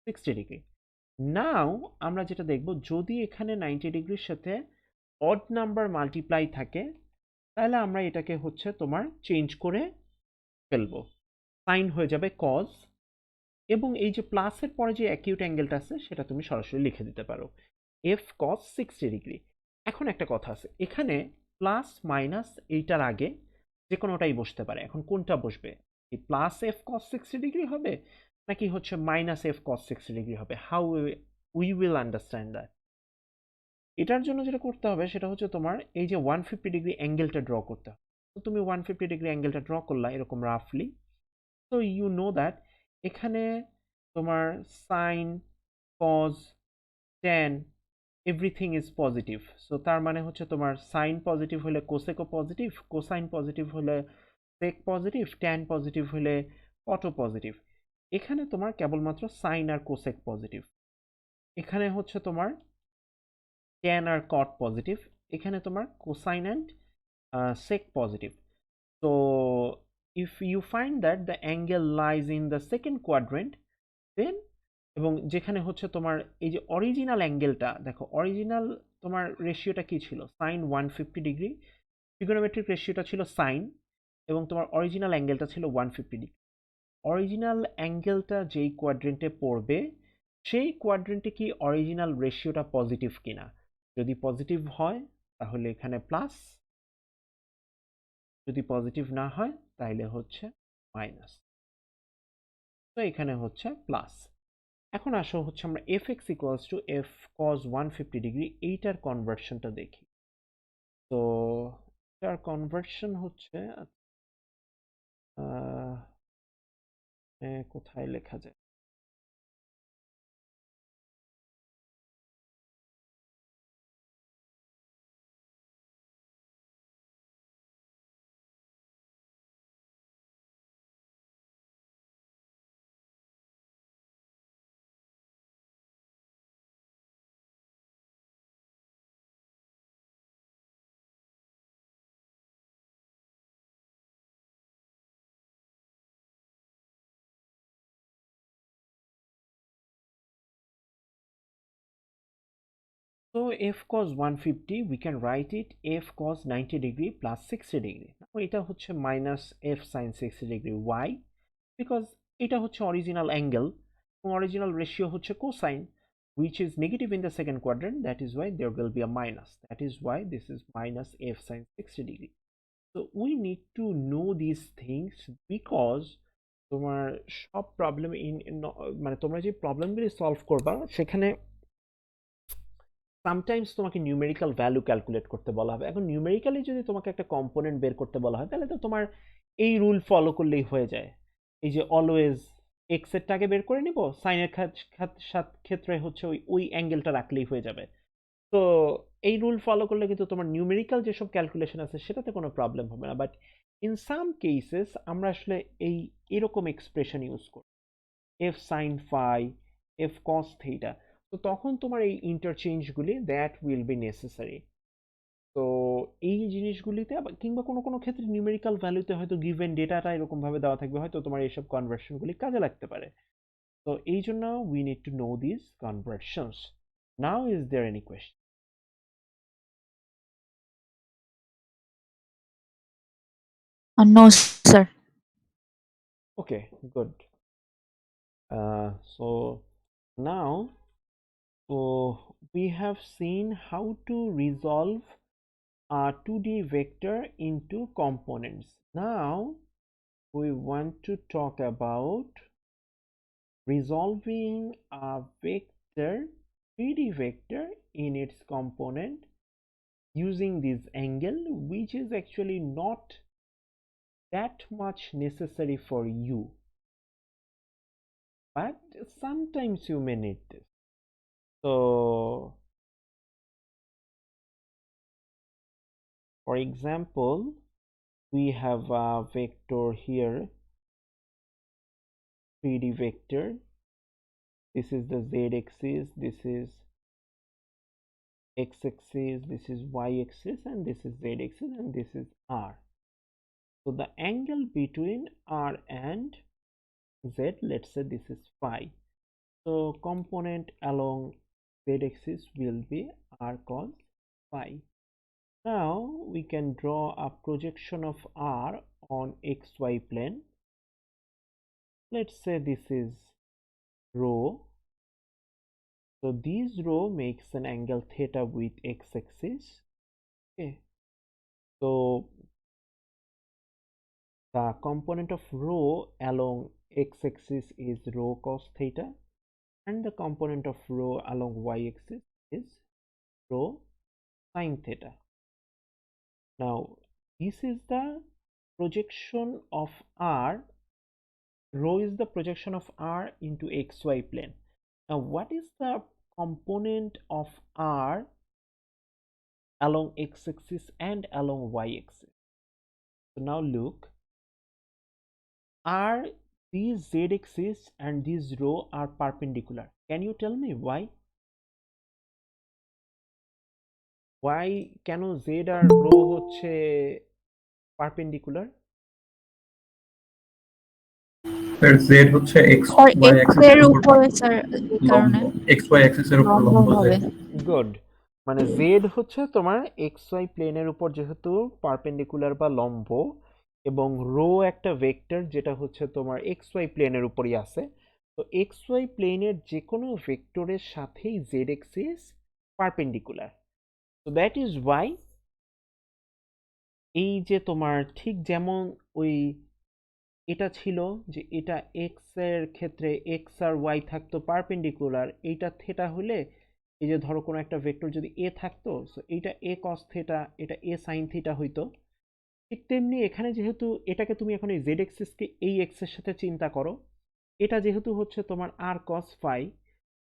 A: 60 degree. Now আমরা যেটা দেখব, যদি এখানে 90 ডিগ্রির সাথে অড নাম্বার মাল্টিপ্লাই থাকে, তাহলে আমরা এটাকে হচ্ছে তোমার চেঞ্জ করে ফেলবো, সাইন হয়ে যাবে কজ, এবং এই যে প্লাসের পরে যে অ্যাকিউট অ্যাঙ্গেলটা আছে সেটা তুমি সরাসরি লিখে দিতে পারো এফ কজ 60 ডিগ্রি। এখন একটা কথা আছে, এখানে প্লাস মাইনাস এইটার আগে যে কোনোটাই বসতে পারে। এখন কোনটা বসবে, কি প্লাস এফ কজ 60 ডিগ্রি হবে নাকি হচ্ছে মাইনাস এফ কজ 60 ডিগ্রি হবে? How we will understand that? এটার জন্য যেটা করতে হবে সেটা হচ্ছে তোমার এই যে 150 ডিগ্রি অ্যাঙ্গেলটা ড্র করতে হবে। তো তুমি 150 ডিগ্রি অ্যাঙ্গেলটা ড্র করলা এরকম রাফলি, তো ইউ নো দ্যাট এখানে তোমার sine, cos, tan everything is positive. So তার মানে হচ্ছে তোমার সাইন পজিটিভ হলে কোসেকও পজিটিভ, কোসাইন পজিটিভ হলে সেক পজিটিভ, ট্যান পজিটিভ হলে কটও পজিটিভ। এখানে তোমার কেবলমাত্র সাইন আর কোসেক পজিটিভ, এখানে হচ্ছে তোমার ট্যান আর কট পজিটিভ, এখানে তোমার cosine and sec positive. So if you find that the angle lies in the second quadrant, then, এবং যেখানে হচ্ছে তোমার এই যে অরিজিনাল অ্যাঙ্গেলটা, দেখো অরিজিনাল তোমার রেশিওটা কি ছিল, সাইন 150 ডিগ্রি, ট্রিগোনোমেট্রিক রেশিওটা ছিল সাইন, এবং তোমার অরিজিনাল অ্যাঙ্গেলটা ছিল 150 ডিগ্রি। অরিজিনাল অ্যাঙ্গেলটা যেই কোয়াড্রেন্টে পড়বে সেই কোয়াড্রেন্টে কি অরিজিনাল রেশিওটা পজিটিভ কিনা, যদি পজিটিভ হয় তাহলে এখানে প্লাস, যদি পজিটিভ না হয় তাহলে হচ্ছে মাইনাস, তো এখানে হচ্ছে প্লাস। এখন আসো হচ্ছে আমরা F X equals to F cos 150 degree এইটার কনভার্সনটা দেখি। তো এটার কনভার্সন হচ্ছে কোথায় লেখা যায়, so f cos 150 we can write it f cos 90 degree plus 60 degree, এটা হচ্ছে minus f sin 60 degree, why? Because এটা হচ্ছে অরিজিনাল অ্যাঙ্গেল এবং অরিজিনাল রেশিও হচ্ছে cosine, which is negative in the second quadrant, that is why there will be a minus, that is why this is minus f sin 60 degree. So we need to know these things because তোমার সব problem মানে তোমরা যে প্রবলেমগুলি solve করবা সেখানে sometimes তোমাকে numerical value calculate করতে বলা হবে। এখন নিউমেরিক্যালি যদি তোমাকে একটা কম্পোনেন্ট বের করতে বলা হয় তাহলে তো তোমার এই রুল ফলো করলেই হয়ে যায়, এই যে অলওয়েজ এক্স এরটাকে বের করে নিব, সাইনের ক্ষেত্রে হচ্ছে ওই অ্যাঙ্গেলটা রাখলেই হয়ে যাবে। তো এই রুল ফলো করলে কিন্তু তোমার নিউমেরিক্যাল যেসব ক্যালকুলেশন আছে সেটাতে কোনো প্রবলেম হবে না, বাট ইন সাম কেসেস আমরা আসলে এরকম এক্সপ্রেশন ইউজ করি, F sine phi, F cos theta, তো তখন তোমার এই ইন্টারচেঞ্জগুলি দ্যাট উইল বি নেসেসারি। তো এই জিনিসগুলিতে কিংবা কোনো কোনো ক্ষেত্রে নিউমেরিক্যাল ভ্যালুতে হয়তো গিভেন ডেটাটা এরকমভাবে দেওয়া থাকবে, হয়তো তোমার এইসব কনভার্সনগুলি কাজে লাগতে পারে। তো এই জন্য we need to know this conversions. Now is there any question?
C: No, sir.
A: Okay, good. So now we have seen how to resolve a 2D vector into components. Now we want to talk about resolving a vector, 3D vector in its component using this angle, which is actually not that much necessary for you, but sometimes you may need this. So for example, we have a vector here, 3D vector. This is the z-axis, this is x-axis, this is y-axis, and this is z-axis, and this is r. So the angle between r and z, let's say this is phi. So component along z-axis will be r cos phi. Now we can draw a projection of r on xy plane. Let's say this is rho. So this rho makes an angle theta with x-axis. Okay. So the component of rho along x-axis is rho cos theta, and the component of rho along y-axis is rho sin theta. Now this is the projection of r. Rho is the projection of r into xy plane. Now what is the component of r along x-axis and along y-axis? So now look, are these z-axis and this rho are perpendicular? Can you tell me why? Why কেন z আর rho হচ্ছে perpendicular?
D: Sir z হচ্ছে x
C: Or
D: y
C: x
D: Axis
C: এর
D: এর উপর
C: উপরে sir এই
D: লম্ব,
C: কারণে
D: x y অ্যাক্সিস এর উপর
C: লম্ব
D: লম্ব z।
C: হবে।
A: গুড, মানে z হচ্ছে তোমার xy প্লেনের উপর যেহেতু পারপেন্ডিকুলার বা লম্ব, এবং রো একটা ভেক্টর যেটা হচ্ছে তোমার xy প্লেনের উপরই আছে, তো xy প্লেনের যে কোনো ভেক্টরের সাথেই z axis perpendicular. So that is Y এই যে তোমার ঠিক যেমন ওই এটা ছিল যে এটা এক্স এর ক্ষেত্রে এক্স আর ওয়াই থাকতো পারপেন্ডিকুলার, এইটা থেটা হলে এই যে ধরো কোনো একটা ভেক্টর যদি এ থাকতো, সো এইটা এ কস থেটা, এটা এ সাইন থিটা হইতো। ঠিক তেমনি এখানে যেহেতু এটাকে তুমি এখন এই জেড এক্সিসকে এই এক্সের সাথে চিন্তা করো, এটা যেহেতু হচ্ছে তোমার আর কস ফাই,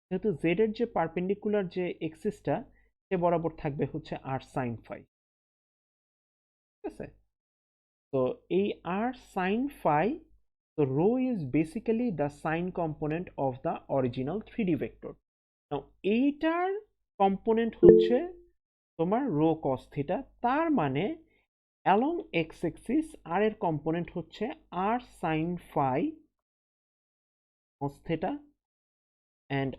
A: যেহেতু জেড এর যে পারপেন্ডিকুলার যে এক্সিসটা সে বরাবর থাকবে হচ্ছে আর সাইন ফাই, ঠিক আছে? তো এই r sin phi, so rho is basically the sine component of the original 3D vector. Now এইটার কম্পোনেন্ট হচ্ছে তোমার rho cos theta, তার মানে along x axis r এর কম্পোনেন্ট হচ্ছে r sin phi cos theta and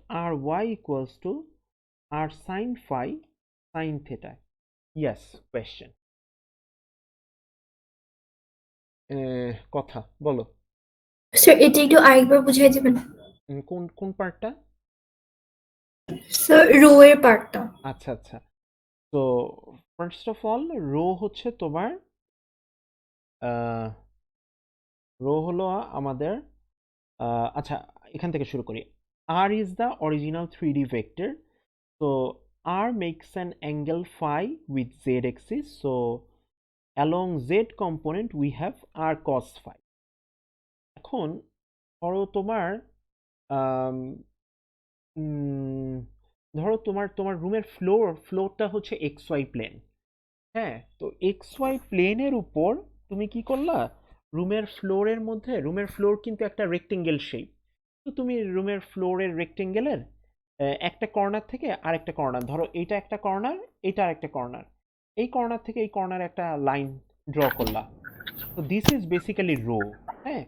A: ry equals to r sin phi sin theta. Yes, question. কথা বলো।
F: Sir এটা একটু আরেকবার বুঝাই দিবেন?
A: কোন কোন পার্টটা?
F: স্যার রো এর পার্টটা।
A: আচ্ছা আচ্ছা, তো ফার্স্ট অফ অল রো হচ্ছে তোমার রো হলো আমাদের আচ্ছা এখান থেকে শুরু করি। r is the original 3D vector, so r makes an angle phi with z axis, so along z component we have r cos phi. এখন ধরো তোমার ধরো তোমার তোমার রুমের ফ্লোরটা হচ্ছে xy প্লেন। হ্যাঁ, তো xy প্লেনের উপর তুমি কি করলা, রুমের ফ্লোরের মধ্যে, রুমের ফ্লোর কিন্তু একটা রেক্টেঙ্গেল শেপ, তো তুমি রুমের ফ্লোরের রেক্টেঙ্গেলের একটা কর্নার থেকে আরেকটা কর্নার, ধরো এইটা একটা কর্নার, এইটা আরেকটা কর্নার, এই কর্নার থেকে এই কর্নার একটা লাইন ড্র করলা, তো দিস ইজ বেসিক্যালি রো। হ্যাঁ,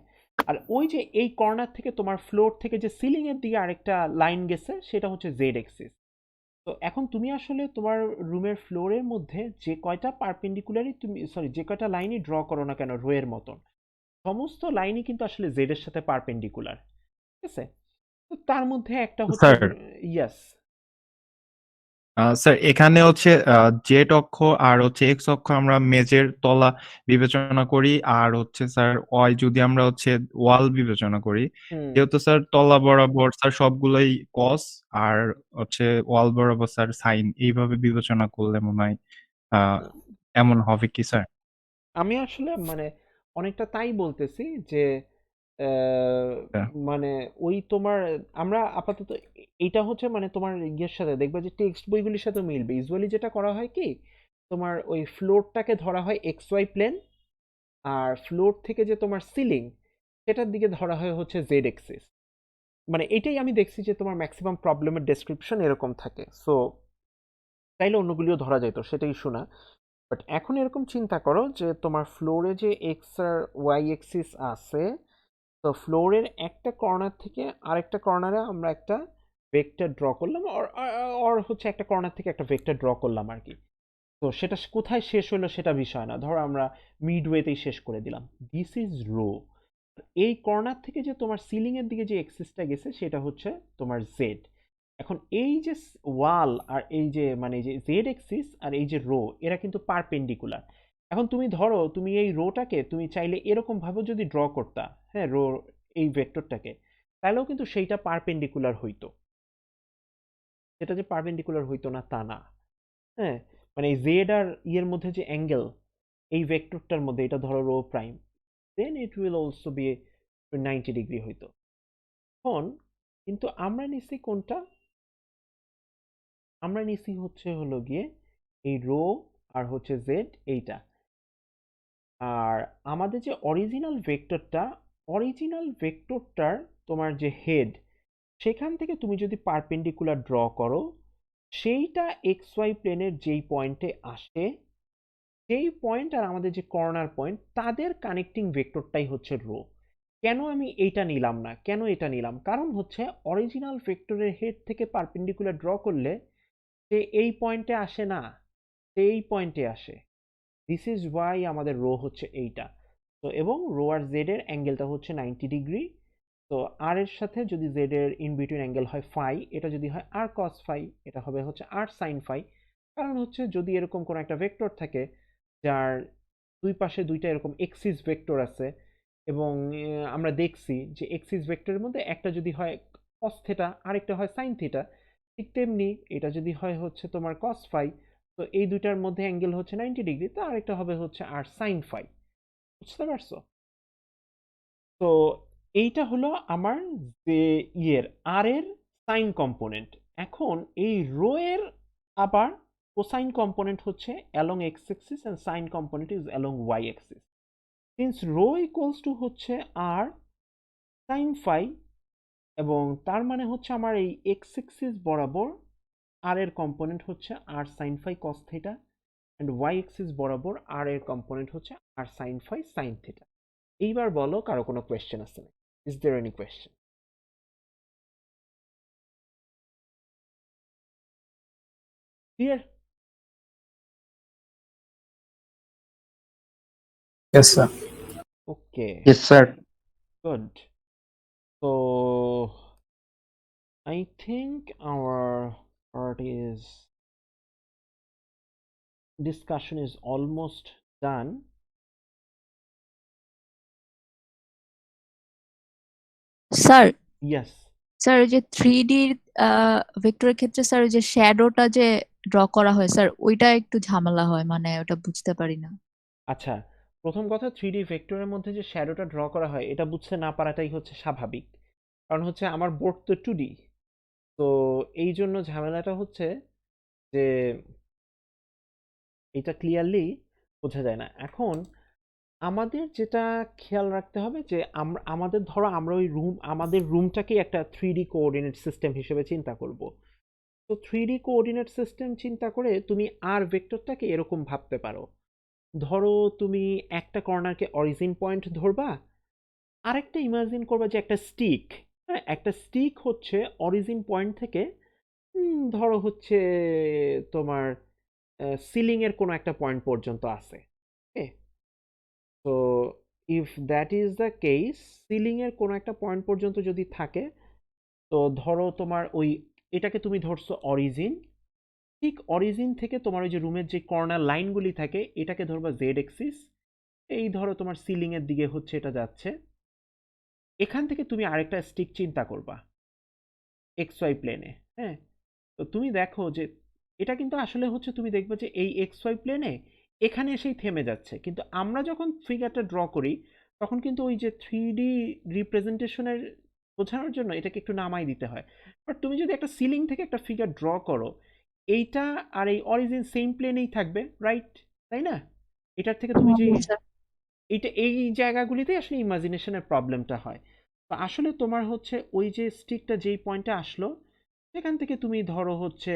A: আর ওই যে এই কর্নার থেকে তোমার ফ্লোর থেকে যে সিলিং এর দিকে আরেকটা লাইন গেছে সেটা হচ্ছে জেড এক্সিস, তো এখন তুমি আসলে তোমার রুমের ফ্লোরের মধ্যে যে কয়টা পারপেন্ডিকুলারই তুমি যে কয়টা লাইনই ড্র করো না কেন রো এর মতন, সমস্ত লাইনই কিন্তু আসলে জেড এর সাথে পারপেন্ডিকুলার। ঠিক আছে? তো তার মধ্যে একটা হচ্ছে
H: স্যার
A: ইয়াস।
H: স্যার এখানে হচ্ছে জেড অক্ষ আর হচ্ছে এক্স অক্ষ আমরা মেজের তলা বিবেচনা করি, আর হচ্ছে স্যার ওয়াই যদি আমরা হচ্ছে ওয়াল বিবেচনা করি,
A: হুম।
H: যেহেতু স্যার তলা বরাবর স্যার সবগুলোই কস, আর হচ্ছে ওয়াল বরাবর স্যার সাইন, এইভাবে বিবেচনা করলে মনে হয় এমন হবে কি স্যার?
A: আমি আসলে মানে অনেকটা তাই বলতেছি যে আহ,
H: হ্যাঁ।
A: মানে ওই তোমার আমরা আপাতত এইটা হচ্ছে মানে তোমার ইয়ের সাথে দেখবে যে টেক্সট বইগুলির সাথে মিলবে। ইউজুয়ালি যেটা করা হয় কি, তোমার ওই ফ্লোরটাকে ধরা হয় এক্স ওয়াই প্লেন, আর ফ্লোর থেকে যে তোমার সিলিং সেটার দিকে ধরা হয় হচ্ছে জেড এক্সিস। মানে এটাই আমি দেখছি যে তোমার ম্যাক্সিমাম প্রবলেমের ডেসক্রিপশন এরকম থাকে। সো চাইলে অন্যগুলিও ধরা যেত, সেটাই শোনা। বাট এখন এরকম চিন্তা করো যে তোমার ফ্লোরে যে এক্স আর ওয়াই এক্সিস আছে, তো ফ্লোরের একটা কর্নার থেকে আরেকটা কর্নারে আমরা একটা ভেক্টর ড্র করলাম, অর হচ্ছে একটা কর্নার থেকে একটা ভেক্টর ড্র করলাম আর কি। তো সেটা কোথায় শেষ হলো সেটা বিষয় না, ধরো আমরা মিডওয়েতেই শেষ করে দিলাম। This is rho. এই কর্নার থেকে যে তোমার সিলিং এর দিকে যে এক্সিসটা গেছে সেটা হচ্ছে তোমার জেড। এখন এই যে ওয়াল আর এই যে মানে যে জেড এক্সিস আর এই যে রো, এরা কিন্তু পারপেন্ডিকুলার। এখন তুমি ধরো তুমি এই রোটাকে তুমি চাইলে এরকম ভাবে যদি ড্র করতা, হ্যাঁ, রো এই ভেক্টরটাকে, তাহলেও কিন্তু সেইটা পারপেন্ডিকুলার হইতো। সেটা যে পারপেন্ডিকুলার হইতো না তা না। হ্যাঁ, মানে এই জেড আর ইয়ের মধ্যে যে অ্যাঙ্গেল এই ভেক্টরটার মধ্যে, এটা ধরো rho prime, then it will also be 90 degree হইতো। এখন কিন্তু আমরা নিছি কোনটা, আমরা নিছি হচ্ছে হলো গিয়ে এই রো আর হচ্ছে জেড এইটা। আর আমাদের যে অরিজিনাল ভেক্টরটার তোমার যে হেড, সেখান থেকে তুমি যদি পারপেন্ডিকুলার ড্র করো, সেইটা এক্স ওয়াই প্লেনের যেই পয়েন্টে আসে, সেই পয়েন্ট আর আমাদের যে কর্নার পয়েন্ট তাদের কানেক্টিং ভেক্টরটাই হচ্ছে রো। কেন আমি এইটা নিলাম না, কেন এটা নিলাম, কারণ হচ্ছে অরিজিনাল ভেক্টরের হেড থেকে পারপেন্ডিকুলার ড্র করলে সে এই পয়েন্টে আসে না, সে এই পয়েন্টে আসে। দিস ইজ ওয়াই আমাদের রো হচ্ছে এইটা। তো এবং রো আর জেড এর অ্যাঙ্গেলটা হচ্ছে 90 ডিগ্রি। তো আর এর সাথে যদি জেড এর ইন বিটুইন অ্যাঙ্গেল হয় ফাই, এটা যদি হয় আর কস ফাই, এটা হবে হচ্ছে আর সাইন ফাই। কারণ হচ্ছে যদি এরকম কোনো একটা ভেক্টর থাকে যার দুই পাশে দুইটা এরকম এক্সিস ভেক্টর আছে, এবং আমরা দেখছি যে এক্সিস ভেক্টরের মধ্যে একটা যদি হয় কস থিটা আরেকটা হয় সাইন থিটা, ঠিক তেমনি এটা যদি হয় হচ্ছে তোমার কস ফাই, তো এই দুইটার মধ্যে অ্যাঙ্গেল হচ্ছে 90 ডিগ্রি, তো আরেকটা হবে হচ্ছে আর সাইন ফাই। বুঝতে পারছো? তো এইটা হলো আমার যে ইয়ের আর এর সাইন কম্পোনেন্ট। এখন এই রো এর আবার কোসাইন কম্পোনেন্ট হচ্ছে along X axis and sine component is along Y axis. Since rho equals to হচ্ছে আর সাইন ফাই, এবং তার মানে হচ্ছে আমার এই এক্স এক্সিস বরাবর আর এর কম্পোনেন্ট হচ্ছে আর sine phi cos theta, and Y axis বরাবর আর এর কম্পোনেন্ট হচ্ছে আর সাইন ফাই সাইন থিটা। এইবার বলো কারো কোনো কোয়েশ্চেন আছে না? Is there any question? Clear?
B: Yes, sir.
A: Okay,
G: Yes, sir.
A: Good. So I think our part is discussion is almost done.
C: Sir
A: Yes.
C: Sir ওই যে 3D ভেক্টরের ক্ষেত্রে স্যার ওই যে শ্যাডোটা যে ড্র করা হয় স্যার, ওইটা একটু ঝামেলা হয়, মানে ওটা বুঝতে পারি না।
A: আচ্ছা, প্রথম কথা 3D ভেক্টরের মধ্যে যে শ্যাডোটা ড্র করা হয় এটা বুঝতে না পারাটাই হচ্ছে স্বাভাবিক। কারণ হচ্ছে আমার বোর্ড তো 2D। তো এই জন্য ঝামেলাটা হচ্ছে যে এটা ক্লিয়ারলি বোঝা যায় না। এখন আমাদের যেটা খেয়াল রাখতে হবে যে আমাদের ধরো আমরা ওই আমাদের রুমটাকে একটা 3D কোঅর্ডিনেট সিস্টেম হিসেবে চিন্তা করব। তো 3D কোঅর্ডিনেট সিস্টেম চিন্তা করে তুমি আর ভেক্টরটাকে এরকম ভাবতে পারো। ধরো তুমি একটা কর্নারকে অরিজিন পয়েন্ট ধরবা, আরেকটা ইমাজিন করবা যে একটা স্টিক, হ্যাঁ, একটা স্টিক হচ্ছে অরিজিন পয়েন্ট থেকে ধরো হচ্ছে তোমার সিলিং এর কোনো একটা পয়েন্ট পর্যন্ত আছে। ওকে, তো if that is the case, ceiling এর কোনো একটা পয়েন্ট পর্যন্ত যদি থাকে, তো ধরো তোমার ওই এটাকে তুমি ধরছো অরিজিন, ঠিক অরিজিন থেকে তোমার ওই যে রুমের যে কর্নার লাইনগুলি থাকে এটাকে ধরবা জেড এক্সিস, এই ধরো তোমার সিলিং এর দিকে হচ্ছে এটা যাচ্ছে। এখান থেকে তুমি আরেকটা স্টিক চিন্তা করবা এক্স ওয়াই প্লেনে। হ্যাঁ, তো তুমি দেখো যে এটা কিন্তু আসলে হচ্ছে তুমি দেখবে যে এই এক্স ওয়াই প্লেনে এখানে এসেই থেমে যাচ্ছে, কিন্তু আমরা যখন ফিগারটা ড্র করি তখন কিন্তু ওই যে 3D রিপ্রেজেন্টেশনের বোঝানোর জন্য এটাকে একটু নামাই দিতে হয়। বাট তুমি যদি একটা সিলিং থেকে একটা ফিগার ড্র করো, এইটা আর এই অরিজিন সেম প্লেনেই থাকবে, রাইট? তাই না? এটার থেকে তুমি যে
C: স্যার
A: এইটা এই জায়গাগুলিতে আসলে ইমাজিনেশনের প্রবলেমটা হয়। তো আসলে তোমার হচ্ছে ওই যে স্টিকটা যেই পয়েন্টে আসলো সেখান থেকে তুমি ধরো হচ্ছে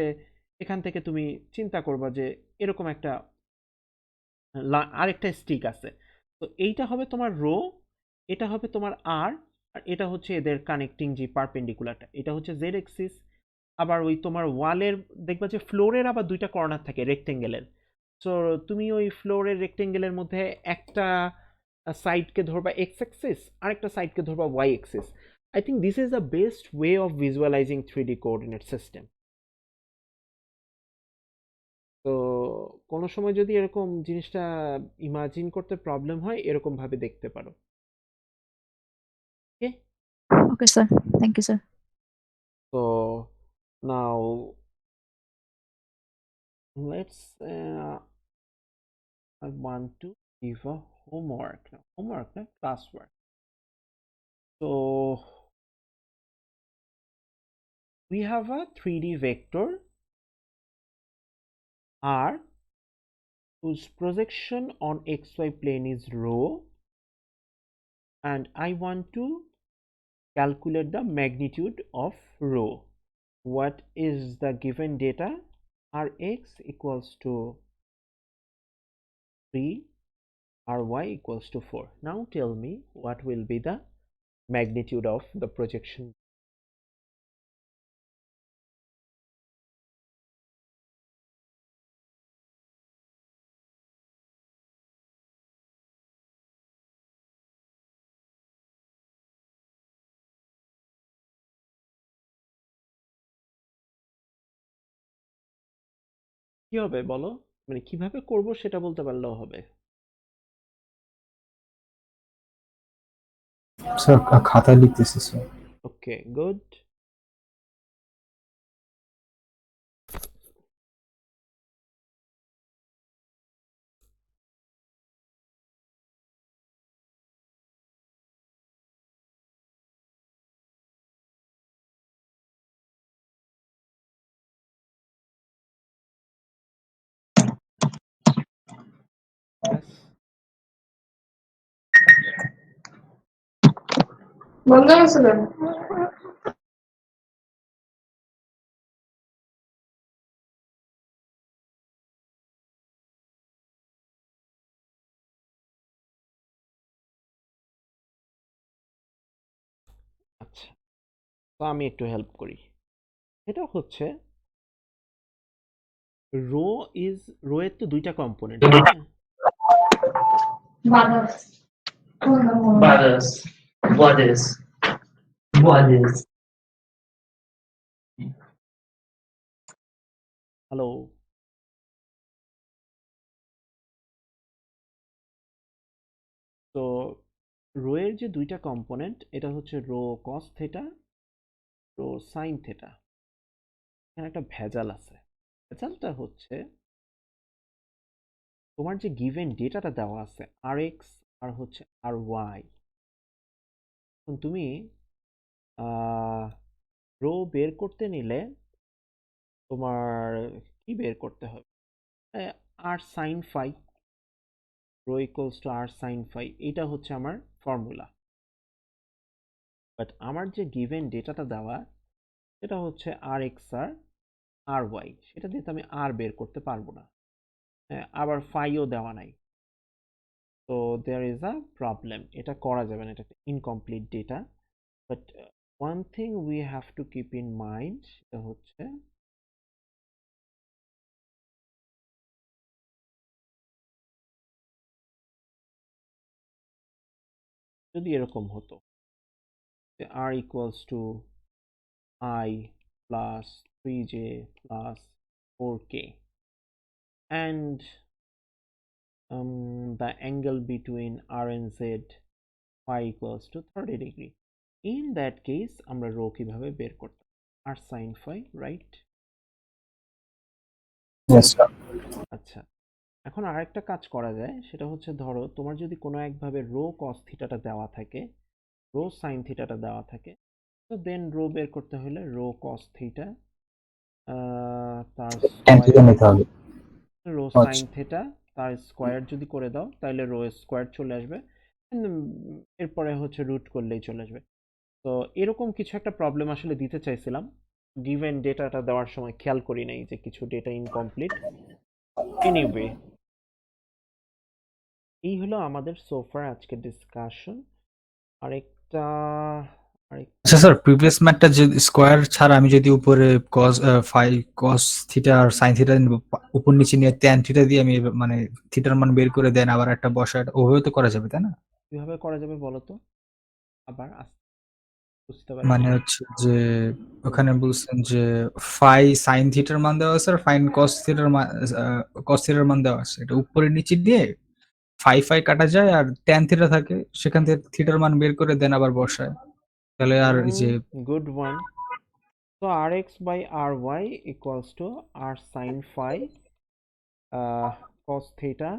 A: এখান থেকে তুমি চিন্তা করবা যে এরকম একটা আরেকটা স্টিক আছে, তো এইটা হবে তোমার রো, এটা হবে তোমার আর, আর এটা হচ্ছে এদের কানেক্টিং যে পারপেন্ডিকুলারটা, এটা হচ্ছে জেড এক্সিস। আবার ওই তোমার ওয়ালের দেখবা যে ফ্লোরের আবার দুইটা কর্নার থাকে রেক্টেঙ্গেলের, সো তুমি ওই ফ্লোরের রেক্টেঙ্গেলের মধ্যে একটা সাইডকে ধরবা এক্স অ্যাক্সিস, আরেকটা সাইডকে ধরবা Y axis. I think this is the best way of visualizing 3D coordinate system. তো কোনো সময় যদি এরকম জিনিসটা ইমাজিন করতে প্রবলেম হয় এরকম ভাবে দেখতে পারো। Okay,
C: okay sir, thank you sir.
A: তো now let's I want to give a homework now. Homework, not classwork. So we have a 3D vector R whose projection on xy plane is rho, and I want to calculate the magnitude of rho. What is the given data? Rx equals to 3, Ry equals to 4. Now tell me what will be the magnitude of the projection. কি হবে বলো? মানে কিভাবে করব সেটা বলতে পারলেও হবে।
B: স্যার খাতায় লিখতেছি স্যার।
A: ওকে, গুড। Yes.
F: বন্ধ আছে কেন?
A: আচ্ছা, তো আমি একটু হেল্প করি। এটা হচ্ছে রো ইজ, রো এর তো দুইটা কম্পোনেন্ট, তাই না?
F: বানাস
G: Brothers, brothers, brothers.
A: হ্যালো, তো রো এর যে দুইটা কম্পোনেন্ট এটা হচ্ছে rho cos theta, rho sine theta. এখানে একটা ভেজাল আছে। ভেজালটা হচ্ছে তোমার যে গিভেন ডেটাটা দেওয়া আছে আর এক্স আর হচ্ছে আর ওয়াই, এখন তুমি রো বের করতে নিলে তোমার কি বের করতে হবে? আর sine phi, rho equals to আর সাইন ফাই, এটা হচ্ছে আমার ফর্মুলা। বাট আমার যে গিভেন ডেটাটা দেওয়া সেটা হচ্ছে আর এক্স আর আর ওয়াই, সেটা দিয়ে তো আমি আর বের করতে পারবো না। আবার ফাইও দেওয়া নাই, তো দেয়ার ইজ আ প্রবলেম, এটা করা যাবে না, এটা একটা incomplete data. But one thing we have to keep in mind, সেটা হচ্ছে যদি এরকম হতো যে r equals to I plus 3j plus 4k and the angle between r and z phi equals to 30 degree. In that case আমরা rho কিভাবে বের করতাম? r sin phi, right?
B: Yes, sir.
A: আচ্ছা, এখন আরেকটা কাজ করা যায়, সেটা হচ্ছে ধরো তোমার যদি কোনো একভাবে রো cos থিটাটা দেওয়া থাকে, রো sin থিটাটা দেওয়া থাকে, তো দেন রো বের করতে হলে রো cos থিটা তার
B: tan theta
A: স্কয়ার,
B: নিতে হবে।
A: রো
B: আচ্ছা।
A: সাইন থিটা তার স্কয়ার যদি করে দাও তাহলে রো স্কয়ার চলে আসবে, এরপরে হচ্ছে রুট করলেই চলে আসবে। তো এরকম কিছু একটা প্রবলেম আসলে দিতে চাইছিলাম, গিভেন ডেটাটা দেওয়ার সময় খেয়াল করি নাই যে কিছু ডেটা ইনকমপ্লিট। এনিওয়ে, এই হলো আমাদের সোফার আজকের ডিসকাশন। আরেকটা
E: আচ্ছা স্যার, প্রিভিয়াস ম্যাথটা যে স্কোয়ার ছাড়া আমি যদি উপরে cos ফাই cos থিটা আর sin থিটা উপর নিচে নিয়ে tan থিটা দিয়ে আমি মানে থিটার মান বের করে দেন আবার একটা বসায়, ওভাবে তো করা যাবে তাই না?
A: কিভাবে করা যাবে বলো তো, আবার বুঝতে পারি
E: মানে
A: নাই।
E: হচ্ছে যে ওখানে বলছেন যে ফাই sin থিটার মান দেওয়া আছে আর ফাইন cos থিটার মান মান দেওয়া আছে, এটা উপরে নিচে দিয়ে ফাই ফাই কাটা যায় আর tan থিটা থাকে, সেখান থেকে থিটার মান বের করে দেন আবার বসায়, তাহলে আর এই যে
A: good one. So rx by ry equals to r sin phi cos theta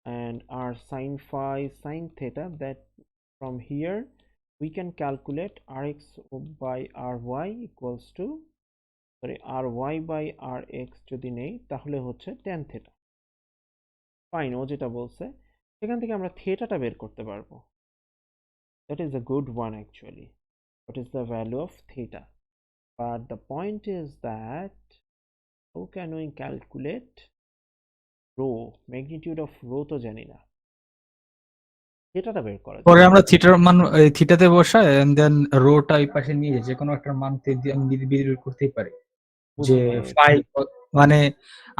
A: and r sin phi sin theta. That from here we can calculate rx by ry equals to ry by rx যদি নেই তাহলে হচ্ছে tan theta। Fine, ও যেটা বলছে সেখান থেকে আমরা থিটাটা বের করতে পারবো। That is a good one actually. What is the value of theta? But the point is that how can we calculate rho? Magnitude of rho তো জানি না, থিটাটা বের করা
E: পরে
A: যায়।
E: আমরা থিটার মান থিটাতে বসাই এন্ড দেন রোটা এই পাশে নিয়ে যে কোনো একটা মান দিয়ে আমি বের করতেই পারি যে
A: বুঝি নাই
E: ফাই, মানে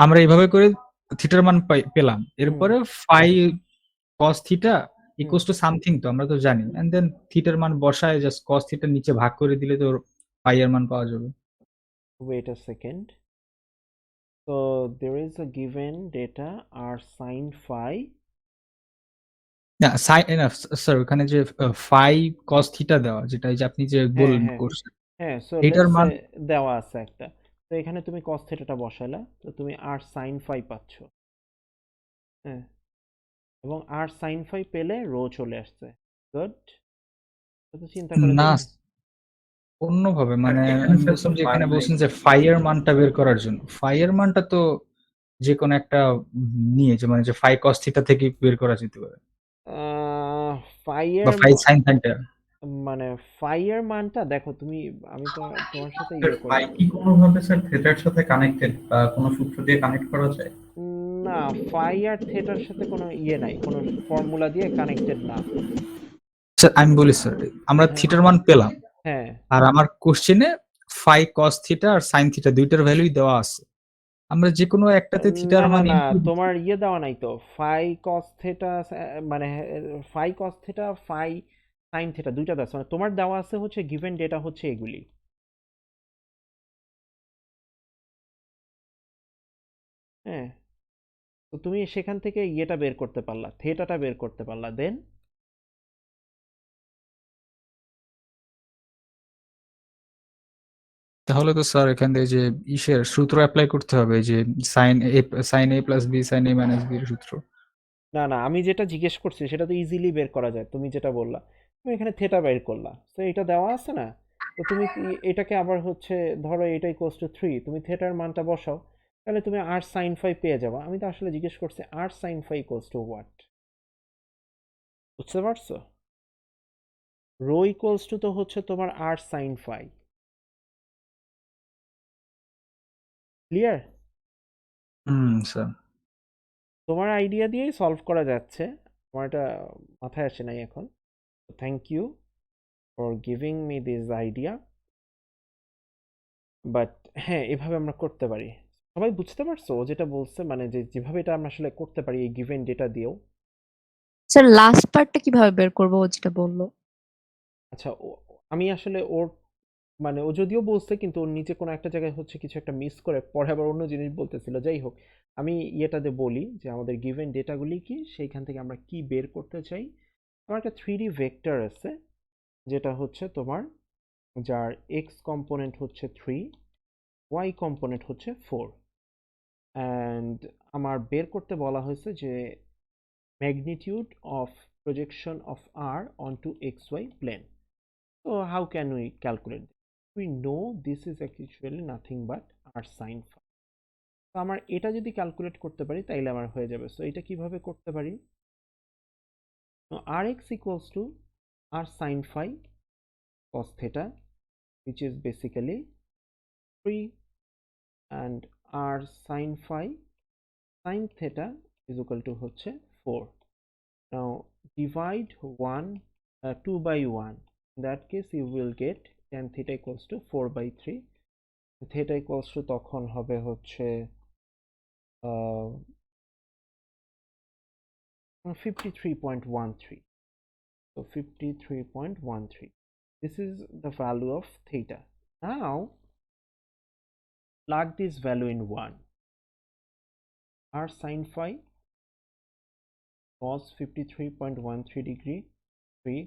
E: আমরা এইভাবে করে থিটার মান পেলাম, এরপরে phi cos theta equals to something, তো আমরা তো জানি, এন্ড দেন থিটার মান বসায় জাস্ট cos থিটার নিচে ভাগ করে দিলে তো ফাই এর মান পাওয়া যাবে।
A: wait a second. So there is a given data r sin phi.
E: না সাইন না স্যার, ওখানে যে ফাই cos থিটা দেওয়া যেটা এই যে আপনি যে
A: হ্যাঁ
E: বললেন
A: হ্যাঁ
E: করছেন
A: হ্যাঁ, সো
E: এটার
A: লেটস
E: মান
A: দেওয়া আছে একটা, তো এখানে তুমি cos থিটাটা বসাইলা, তো তুমি r sin phi পাচ্ছ। হ্যাঁ, এবং r sin phi পেলে রো চলে আসছে। গুড, তো চিন্তা করে
E: না
A: দেখি।
E: অন্যভাবে, মানে
D: এখানে
E: আমি
D: স্যার
E: বলছিলাম
D: তো
E: যে
D: বার
E: এখানে
D: নাই।
E: বলছেন যে ফাই এর মানটা বের করার জন্য, ফাই এর মানটা তো যে কোনো একটা নিয়ে যে মানে যে ফাই cos থিটা থেকে বের করা যেতে পারে
A: phi
E: বা
A: এর
E: ফাই sin থিটা।
A: মানে phi এর মানটা দেখো তুমি, আমি তো তোমার সাথে
D: স্যার
A: ইয়ে করে
D: ফাই কি কোনোভাবে স্যার থিটার সাথে কানেক্টেড বা কোনো সূত্র দিয়ে কানেক্ট করা যায়?
A: না, phi আর থিটার সাথে কোনো ইয়ে নাই, কোনো ফর্মুলা দিয়ে কানেক্টেড না।
E: স্যার আমি বলি স্যার, আমরা
A: হ্যাঁ
E: থিটার মান পেলাম
A: হ্যাঁ,
E: আর আমার কোশ্চেনে ফাই cos থিটা আর sin থিটা দুইটার ভ্যালুই দেওয়া আছে, আমরা যে কোনো একটাতে থিটার
A: না না
E: মান
A: না,
E: ইনপুট।
A: তোমার ইয়ে দেওয়া নাই তো, phi cos থিটা মানে phi cos theta phi sin theta দুইটা দেওয়া আছে, মানে তোমার দেওয়া আছে হচ্ছে গিভেন ডেটা হচ্ছে এগুলি। হ্যাঁ, তো তুমি সেখান থেকে ইয়েটা বের করতে পারলা, থিটাটা বের করতে পারলা, দেন
E: তাহলে তো স্যার এখান থেকে যে ইসের সূত্র অ্যাপ্লাই করতে হবে, যে সাইন এ প্লাস বি সাইন এ মাইনাস বি এর সূত্র।
A: না না, আমি যেটা জিজ্ঞেস করছি সেটা তো ইজিলি বের করা যায়, তুমি যেটা বললা তুমি এখানে থেটা বের করলা, তো এটা দেওয়া আছে না, তো তুমি কি এটাকে আবার হচ্ছে ধরো এটা ইকুয়ালস টু 3, তুমি থেটার মানটা বসাও, তাহলে তুমি r sin phi পেয়ে যাবে। আমি তো আসলে জিজ্ঞেস করছি r sin phi equals to what, বুঝতে পারছো? রো ইকুয়ালস টু তো হচ্ছে তোমার r sin phi, clear?
E: Sir
A: তোমার আইডিয়া দিয়েই সলভ করা যাচ্ছে, আমার এটা মাথায় আসে নাই এখন। Thank you for giving me this idea. But হ্যাঁ, এভাবে আমরা করতে পারি। সবাই বুঝতে পারছো ও যেটা বলছে, মানে যে যেভাবে এটা আমরা আসলে করতে পারি এই গিভেন ডেটা দিয়েও?
C: স্যার লাস্ট পার্টটা কিভাবে বের করবো ও যেটা বললো?
A: আচ্ছা, আমি আসলে ওর মানে ও যদিও বলছে কিন্তু ওর নিচে কোনো একটা জায়গায় হচ্ছে কিছু একটা মিস করে পরে আবার অন্য জিনিস বলতেছিল। যাই হোক, আমি ইয়েটাতে বলি যে আমাদের গিভেন ডেটাগুলি কি, সেইখান থেকে আমরা কি বের করতে চাই। আমার একটা 3D ভেক্টর আছে, যেটা হচ্ছে তোমার, যার এক্স কম্পোনেন্ট হচ্ছে 3, ওয়াই কম্পোনেন্ট হচ্ছে 4, অ্যান্ড আমার বের করতে বলা হয়েছে যে magnitude of projection of r onto xy plane. So how can we calculate this? We know this is actually nothing but r sin phi. তো আমার এটা যদি ক্যালকুলেট করতে পারি তাইলে আমার হয়ে যাবে। সো এটা কিভাবে করতে পারি? rx equals to r sin phi cos theta, which is basically 3, and r sin phi sin theta is equal to হচ্ছে 4. Now divide 2 by 1. In that case you will get tan theta equals to 4 by 3. Theta equals to তখন হবে হচ্ছে 53.13. So 53.13. This is the value of theta. Now plug this value in 1. R sin phi cos 53.13 degree 3.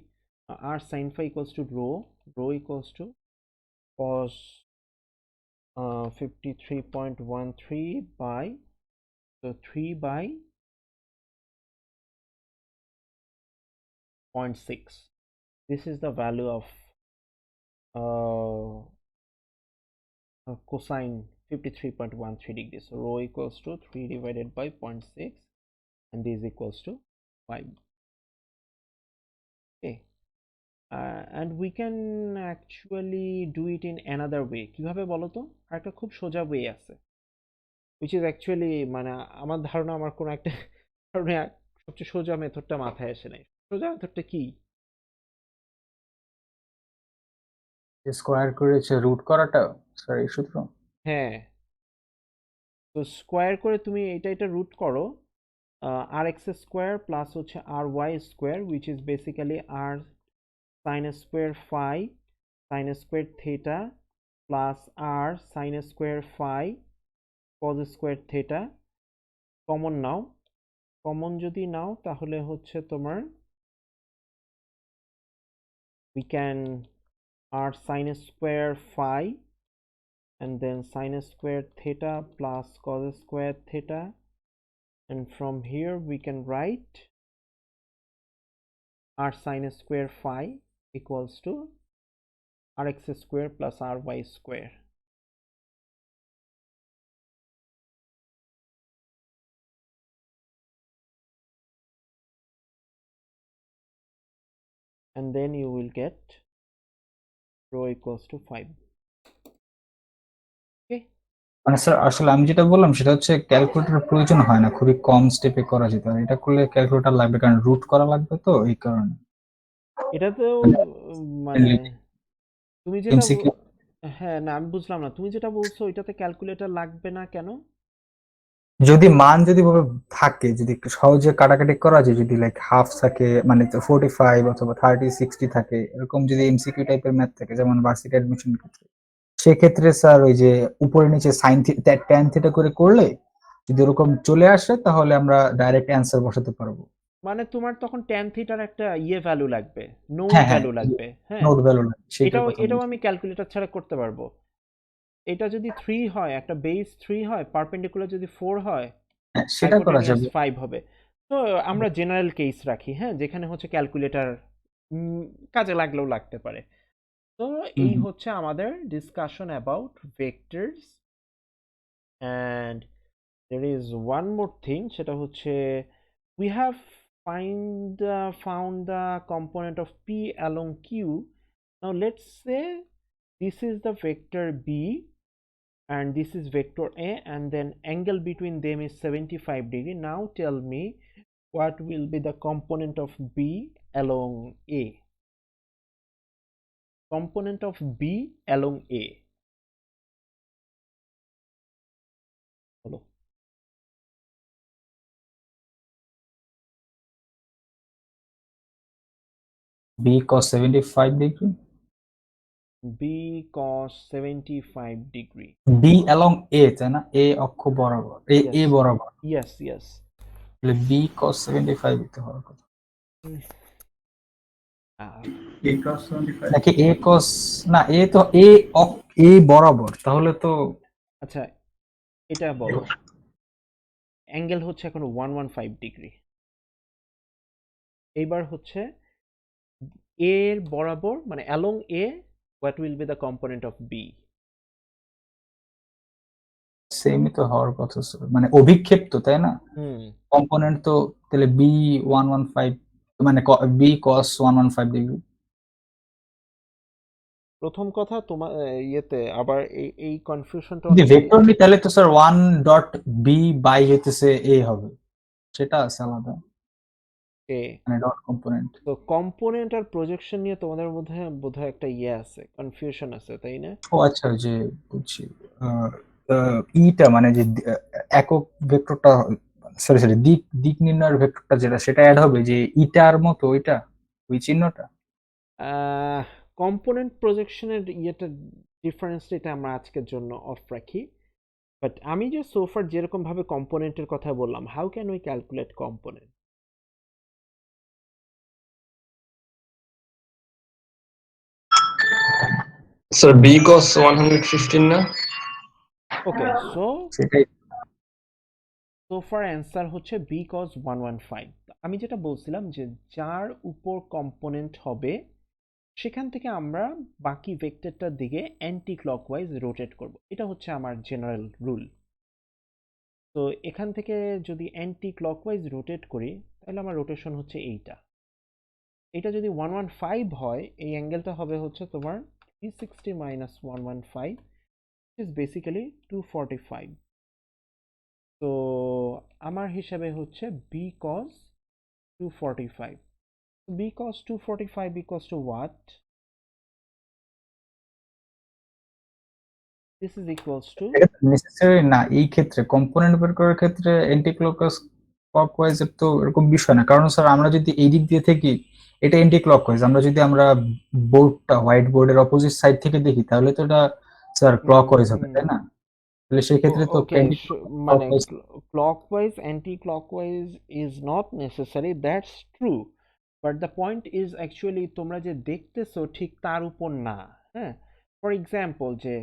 A: R sin phi equals to rho equals to cos 53.13 by, so 3 by 0.6. This is the value of cosine 53.13 degrees. So rho equals to 3 divided by 0.6, and this equals to 5. Okay, and we can actually do it in another way. কিভাবে বলো তো? আরেকটা খুব সোজা way আছে, which is actually মানে আমার ধারণা আমার কোনো একটা কারণে সবচেয়ে সোজা মেথডটা মাথায় আসে নাই। সোজা মেথডটা কি?
B: স্কোয়ার করেছে রুট করাটা স্যার এই সূত্র।
A: হ্যাঁ, তো স্কোয়ার করে তুমি এটা রুট করো, আর এক্স স্কোয়ার প্লাস হচ্ছে আর Y square, which is basically আর sine square phi sine square theta plus আর sine square phi cos square theta. Common নাও, কমন যদি নাও তাহলে হচ্ছে তোমার we can r sin square phi and then sin square theta plus cos square theta, and from here we can write r sin square phi equals to rx square plus ry square. And then you will get rho equals to 5. Okay,
B: মানে sir আসলে আমি যেটা বললাম সেটা হচ্ছে calculator প্রয়োজন হয় না, খুবই কম স্টেপে করা যেত। আর এটা করলে ক্যালকুলেটর লাগবে, কারণ রুট করা লাগবে, তো এই কারণে
A: এটাতেও মানে তুমি যেটা
B: এমসিকিউ।
A: হ্যাঁ, না আমি বুঝলাম না, তুমি যেটা বলছো ওইটাতে ক্যালকুলেটর লাগবে না কেন?
B: যদি মান যদি ভাবে থাকে, যদি একটু সহজে কাটাকাটি করা যায়, যদি লাইক হাফ থাকে মানে 45 অথবা 30 60 থাকে, এরকম যদি এমসিকিউ টাইপের ম্যাথ থাকে যেমন ভার্সিটি অ্যাডমিশন ক্ষেত্রে, সেক্ষেত্রে স্যার ওই যে উপরে নিচে সাইন ট্যান থিটা করে করলে যদি ওরকম চলে আসে তাহলে আমরা ডাইরেক্ট অ্যান্সার বসাতে পারবো।
A: মানে তোমার তখন ট্যান থিটার একটা ভ্যালু লাগবে, নোড
B: হ্যাঁ হ্যাঁ,
A: ভ্যালু লাগবে। হ্যাঁ,
B: নোট ভ্যালু সেটার
A: এটাও
B: কথা
A: এটাও
B: বলছি।
A: আমি ক্যালকুলেটর ছাড়া করতে পারবো। এটা যদি 3 হয়, একটা বেস 3 হয়, পারপেন্ডিকুলার যদি 4 হয়,
B: হ্যাঁ সেটা করা
A: হাইপোটেনিয়াস
B: যাবে।
A: 5 হবে। তো আমরা জেনারেল কেস রাখি, হ্যাঁ, যেখানে হচ্ছে ক্যালকুলেটর কাজে লাগলেও লাগতে পারে। তো
B: হুম
A: এই
B: হুম।
A: হচ্ছে আমাদের discussion about vectors. And there is one more thing, সেটা হচ্ছে we have found the component of p along q. Now let's say this is the vector b and this is vector a, and then angle between them is 75 degree. Now tell me what will be the component of b along a, component of b along a, বলো।
B: b cos 75 degree,
A: b cos 75 degree.
B: b along a, তাই না? a অক্ষ বরাবর, a
A: Yes,
B: বরাবর,
A: yes, yes.
B: তাহলে b cos 75 দিতে হওয়ার কথা
A: Uh,
D: a cos 75
B: নাকি a cos, না a তো a বরাবর, তাহলে তো
A: আচ্ছা, এটা বলো, অ্যাঙ্গেল হচ্ছে এখন 115 ডিগ্রি। এইবার হচ্ছে a এর বরাবর মানে along a, what will be the component of b?
B: সেমই তো হওয়ার কথা ছিল, মানে অভিক্ষেপ তো, তাই না?
A: হুম,
B: কম্পোনেন্ট তো তাহলে b 115, মানে b cos 115 ডিগ্রি।
A: প্রথম কথা তোমার ইয়েতে আবার এই কনফিউশনটা
B: যদি
A: অনেকে
B: ভেক্টর নিই তাহলে তো স্যার 1 ডট বি বাই হইতেছে a হবে, সেটা আছে আলাদা,
A: এ
B: মানে ডট কম্পোনেন্ট।
A: তো কম্পোনেন্ট আর প্রজেকশন নিয়ে তোমাদের মধ্যে বোধহয় একটা ইয়ে আছে, কনফিউশন আছে, তাই না?
B: ও আচ্ছা, ওই যে বুঝছি, ইটা মানে যে একক ভেক্টরটা, সরি দিক নির্ণয়ের ভেক্টরটা যেটা, সেটা অ্যাড হবে যে ইটার মতো, ওইটা ওই চিহ্নটা।
A: কম্পোনেন্ট প্রজেকশনের ইয়েটা ডিফারেন্সটা এটা আমরা আজকের জন্য অফ রাখি, বাট আমি যে সোফার যেরকম ভাবে কম্পোনেন্টের কথা বললাম, how can we calculate component?
G: So B cos 115 না?
A: ওকে, সো
B: সেটাই।
A: সোফার অ্যান্সার হচ্ছে বি কজ 115। আমি যেটা বলছিলাম যে যার উপর কম্পোনেন্ট হবে সেখান থেকে আমরা বাকি ভেক্টরটার দিকে অ্যান্টি ক্লকওয়াইজ রোটেট করব, এটা হচ্ছে আমার জেনারেল রুল। তো এখান থেকে যদি অ্যান্টি ক্লকওয়াইজ রোটেট করি তাহলে আমার রোটেশন হচ্ছে এইটা। এটা যদি 115 হয়, এই অ্যাঙ্গেলটা হবে হচ্ছে তোমার 360 মাইনাস 115, ইজ বেসিক্যালি 245। তো আমার হিসাবে হচ্ছে B cos 245, B cos 245 equals to what? This is equals to,
B: এটা নেসেসারি না এই ক্ষেত্রে, কম্পোনেন্ট বের করার ক্ষেত্রে অ্যান্টি ক্লকওয়াইজ এর তো এরকম বিষয় না, কারণ স্যার আমরা যদি এই দিক দিয়ে থাকি এটা অ্যান্টি ক্লকওয়াইজ, আমরা যদি বোর্ডটা হোয়াইট বোর্ডের অপোজিট সাইড থেকে দেখি তাহলে তো এটা স্যার ক্লকওয়াইজ হবে, তাই না? তাহলে সেই ক্ষেত্রে তো
A: ওকে,
B: অ্যান্টি
A: মানে
B: clockwise.
A: Clockwise anti clockwise is not necessary, that's true, but the point is actually তোমরা যে দেখতেছো ঠিক তার উপর না। হ্যাঁ, ফর এক্সাম্পল যে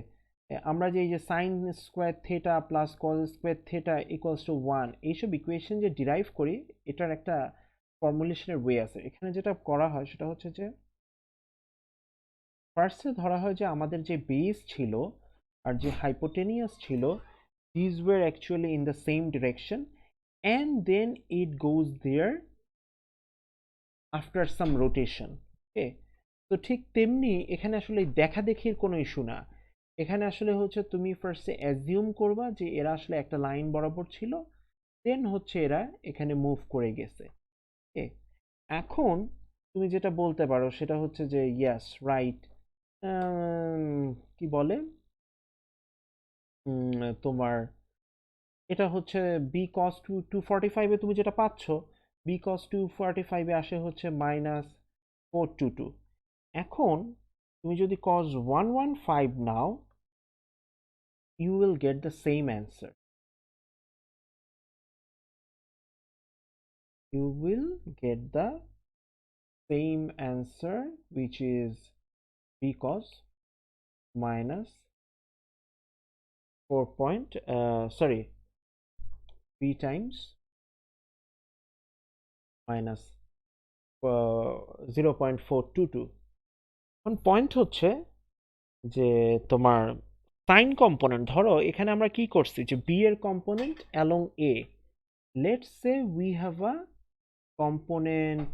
A: আমরা যে এই যে sine square theta plus cos square theta equals to 1, এইসব ইকুয়েশন যে ডিরাইভ করি, এটার একটা ফর্মুলেশনের ওয়ে আছে। এখানে যেটা করা হয় সেটা হচ্ছে যে ফার্স্টে ধরা হয় যে আমাদের যে বেস ছিল আর যে হাইপোটেনিয়াস ছিল, these were actually in the same direction, and then it goes there after some rotation. Okay, তো ঠিক তেমনি এখানে আসলে দেখা দেখির কোনো ইস্যু না। এখানে আসলে হচ্ছে তুমি ফার্স্টে অ্যাজিউম করবা যে এরা আসলে একটা লাইন বরাবর ছিল, দেন হচ্ছে এরা এখানে মুভ করে গেছে। ওকে, এখন তুমি যেটা বলতে পারো সেটা হচ্ছে যে ইয়াস রাইট, কি বলে, তোমার এটা হচ্ছে বি কস 245-এ তুমি যেটা পাচ্ছ, বি কস 245-এ আসে হচ্ছে মাইনাস 422। এখন তুমি যদি কস 115 নাও, you will get the same answer, you will get the same answer, which is b cos minus 4 point sorry, b times minus 0.422। এখন পয়েন্ট হচ্ছে যে তোমার সাইন কম্পোনেন্ট, ধরো এখানে আমরা কি করছি যে বি এর component along A, let's say we have a component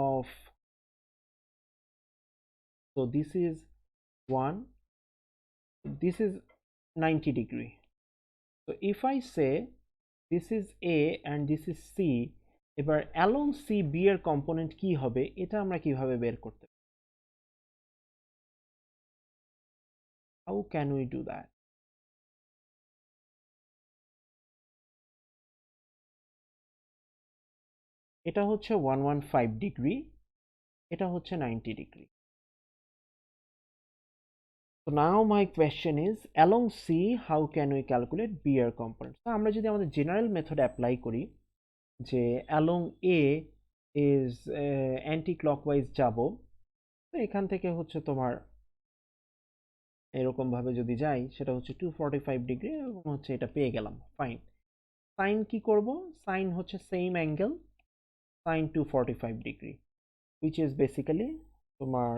A: of, so this is 1, this is 90 degree, so if I say this is a and this is c, এবার along c b এর component কি হবে এটা আমরা কিভাবে বের করতে পারি? How can we do that? এটা হচ্ছে 115 ডিগ্রি, এটা হচ্ছে 90 degree. So now my question is, along C, how can we calculate BR component? So আমরা যদি আমাদের general method apply করি, যে along A is anti clockwise যাব, তো এখান থেকে হচ্ছে তোমার এরকম ভাবে যদি যাই, সেটা হচ্ছে 245 ডিগ্রি এবং হচ্ছে এটা পেয়ে গেলাম, ফাইন। সাইন কি করব? সাইন হচ্ছে same angle, sine 245 degree, which is basically তোমার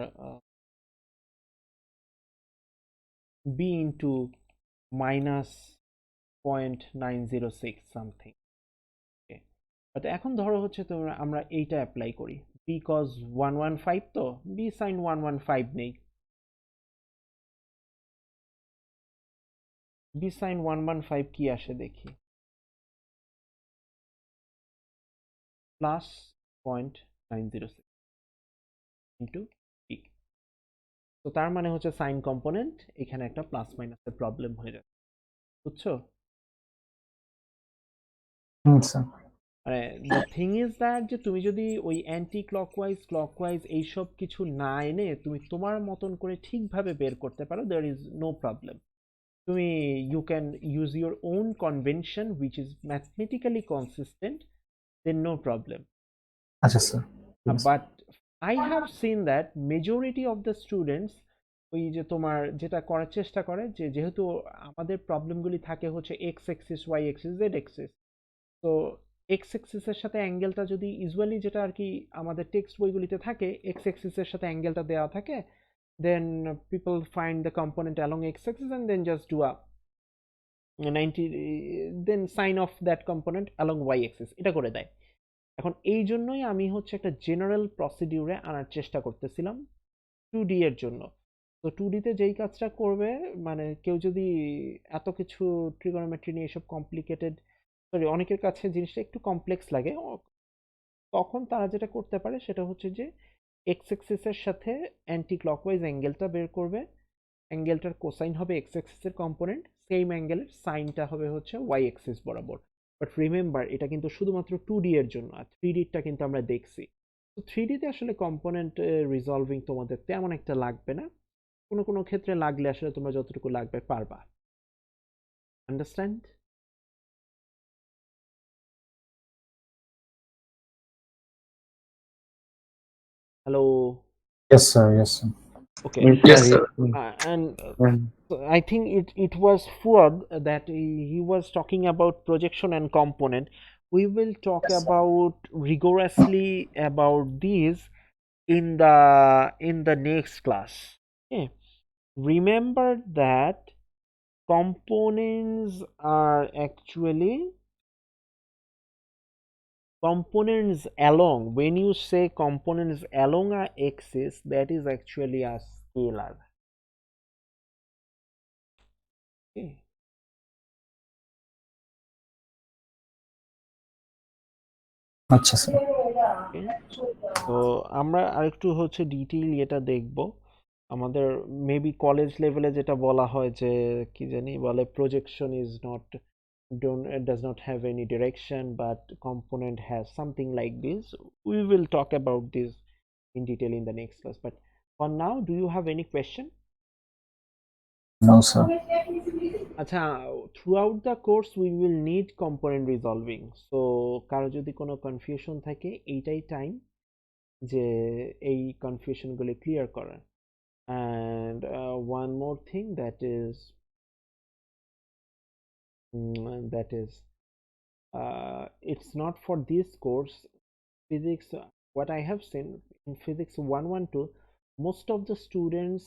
A: b into minus 0.906 something. But এখন ধরো হচ্ছে তোমরা আমরা এইটা অ্যাপ্লাই করি, b cos 115, তো b sin 115 নেই, b sin 115 কি আসে দেখি, প্লাস 0.906 ইন্টু b। তো তার মানে হচ্ছে সাইন কম্পোনেন্ট এখানে একটা প্লাস মাইনাসের প্রবলেম হয়ে যাবে, বুঝছো?
B: স্যার
A: মানে দ্য থিং ইজ দ্যাট যে তুমি যদি ওই অ্যান্টি ক্লকওয়াইজ ক্লকওয়াইজ এইসব কিছু না এনে তুমি তোমার মতন করে ঠিকভাবে বের করতে পারো, দেয়ার ইজ নো প্রবলেম। তুমি you can use your own convention which is mathematically consistent, then no problem.
B: আচ্ছা sir,
A: but I have seen that majority of the students ওই যে তোমার যেটা করার চেষ্টা করে, যে যেহেতু আমাদের প্রবলেমগুলি থাকে হচ্ছে X axis, Y axis, Z axis, তো এক্স এক্সিসের সাথে অ্যাঙ্গেলটা যদি ইউজুয়ালি যেটা আর কি আমাদের টেক্সট বইগুলিতে থাকে, এক্স এক্সিসের সাথে অ্যাঙ্গেলটা দেওয়া থাকে, then people find the component along X axis and then just do a 90, then sine of that component along Y axis, এটা করে দেয়। এখন এই জন্যই আমি হচ্ছে একটা জেনারেল প্রসিডিউরে আনার চেষ্টা করতেছিলাম 2D এর জন্য। তো 2D তে যেই কাজটা করবে, মানে কেউ যদি এত কিছু ট্রিগোনোমেট্রি নিয়ে এসব কমপ্লিকেটেড, সরি অনেকের কাছে জিনিসটা একটু কমপ্লেক্স লাগে, তখন তারা যেটা করতে পারে সেটা হচ্ছে যে এক্স এক্সিসের সাথে অ্যান্টি ক্লকওয়াইজ অ্যাঙ্গেলটা বের করবে, অ্যাঙ্গেলটার কোসাইন হবে এক্স এক্সিসের কম্পোনেন্ট, সেম অ্যাঙ্গেলের সাইনটা হবে হচ্ছে ওয়াই এক্সিস বরাবর। বাট রিমেম্বার এটা কিন্তু শুধুমাত্র 2D এর জন্য, আর 3Dটা কিন্তু আমরা দেখছি। তো 3Dতে আসলে কম্পোনেন্ট রিজলভিং তোমাদের তেমন একটা লাগবে না, কোনো কোনো ক্ষেত্রে লাগলে আসলে তোমরা যতটুকু লাগবে পারবা। Understand? Hello?
B: Yes sir, yes sir.
A: Okay.
G: Yes, sir.
A: And I think it was Fuad that he was talking about projection and component. We will talk about rigorously about these in the next class. Okay. Remember that components are actually components along. When you say components along a axis, that is actually a scalar. Okay.
B: আচ্ছা sir.
A: Okay. তো আমরা আরেকটু হচ্ছে detail এটা দেখব। আমাদের maybe college লেভেলে যেটা বলা হয় যে কি জানি বলে, projection is not does not have any direction but component has something like this. We will talk about this in detail in the next class, but for now do you have any question?
B: No sir.
A: আচ্ছা, throughout the course we will need component resolving, so কারো যদি কোনো confusion থাকে এইটাই time যে এই কনফিউশনগুলি clear করার। And one more thing that is it's not for this course physics. What I have seen in physics 112, most of the students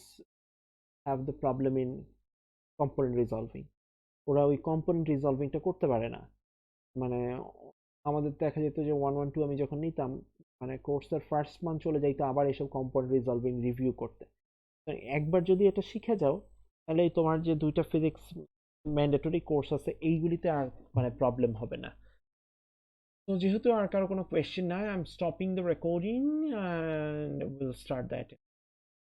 A: have the problem in component resolving. ওরা ওই component রিজলভিংটা করতে পারে না। মানে আমাদের দেখা যেত যে 112 আমি যখন নিতাম, মানে কোর্সের ফার্স্ট মান্থ চলে যাইতো আবার এসব কম্পোনেন্ট রিজলভিং রিভিউ করতে। একবার যদি এটা শিখে যাও, তাহলে তোমার যে দুইটা ফিজিক্স ম্যান্ডেটরি কোর্স আছে এইগুলিতে আর মানে প্রবলেম হবে না। তো যেহেতু আর কারো কোনো কোয়েশ্চেন নাই, I am stopping the recording and will start that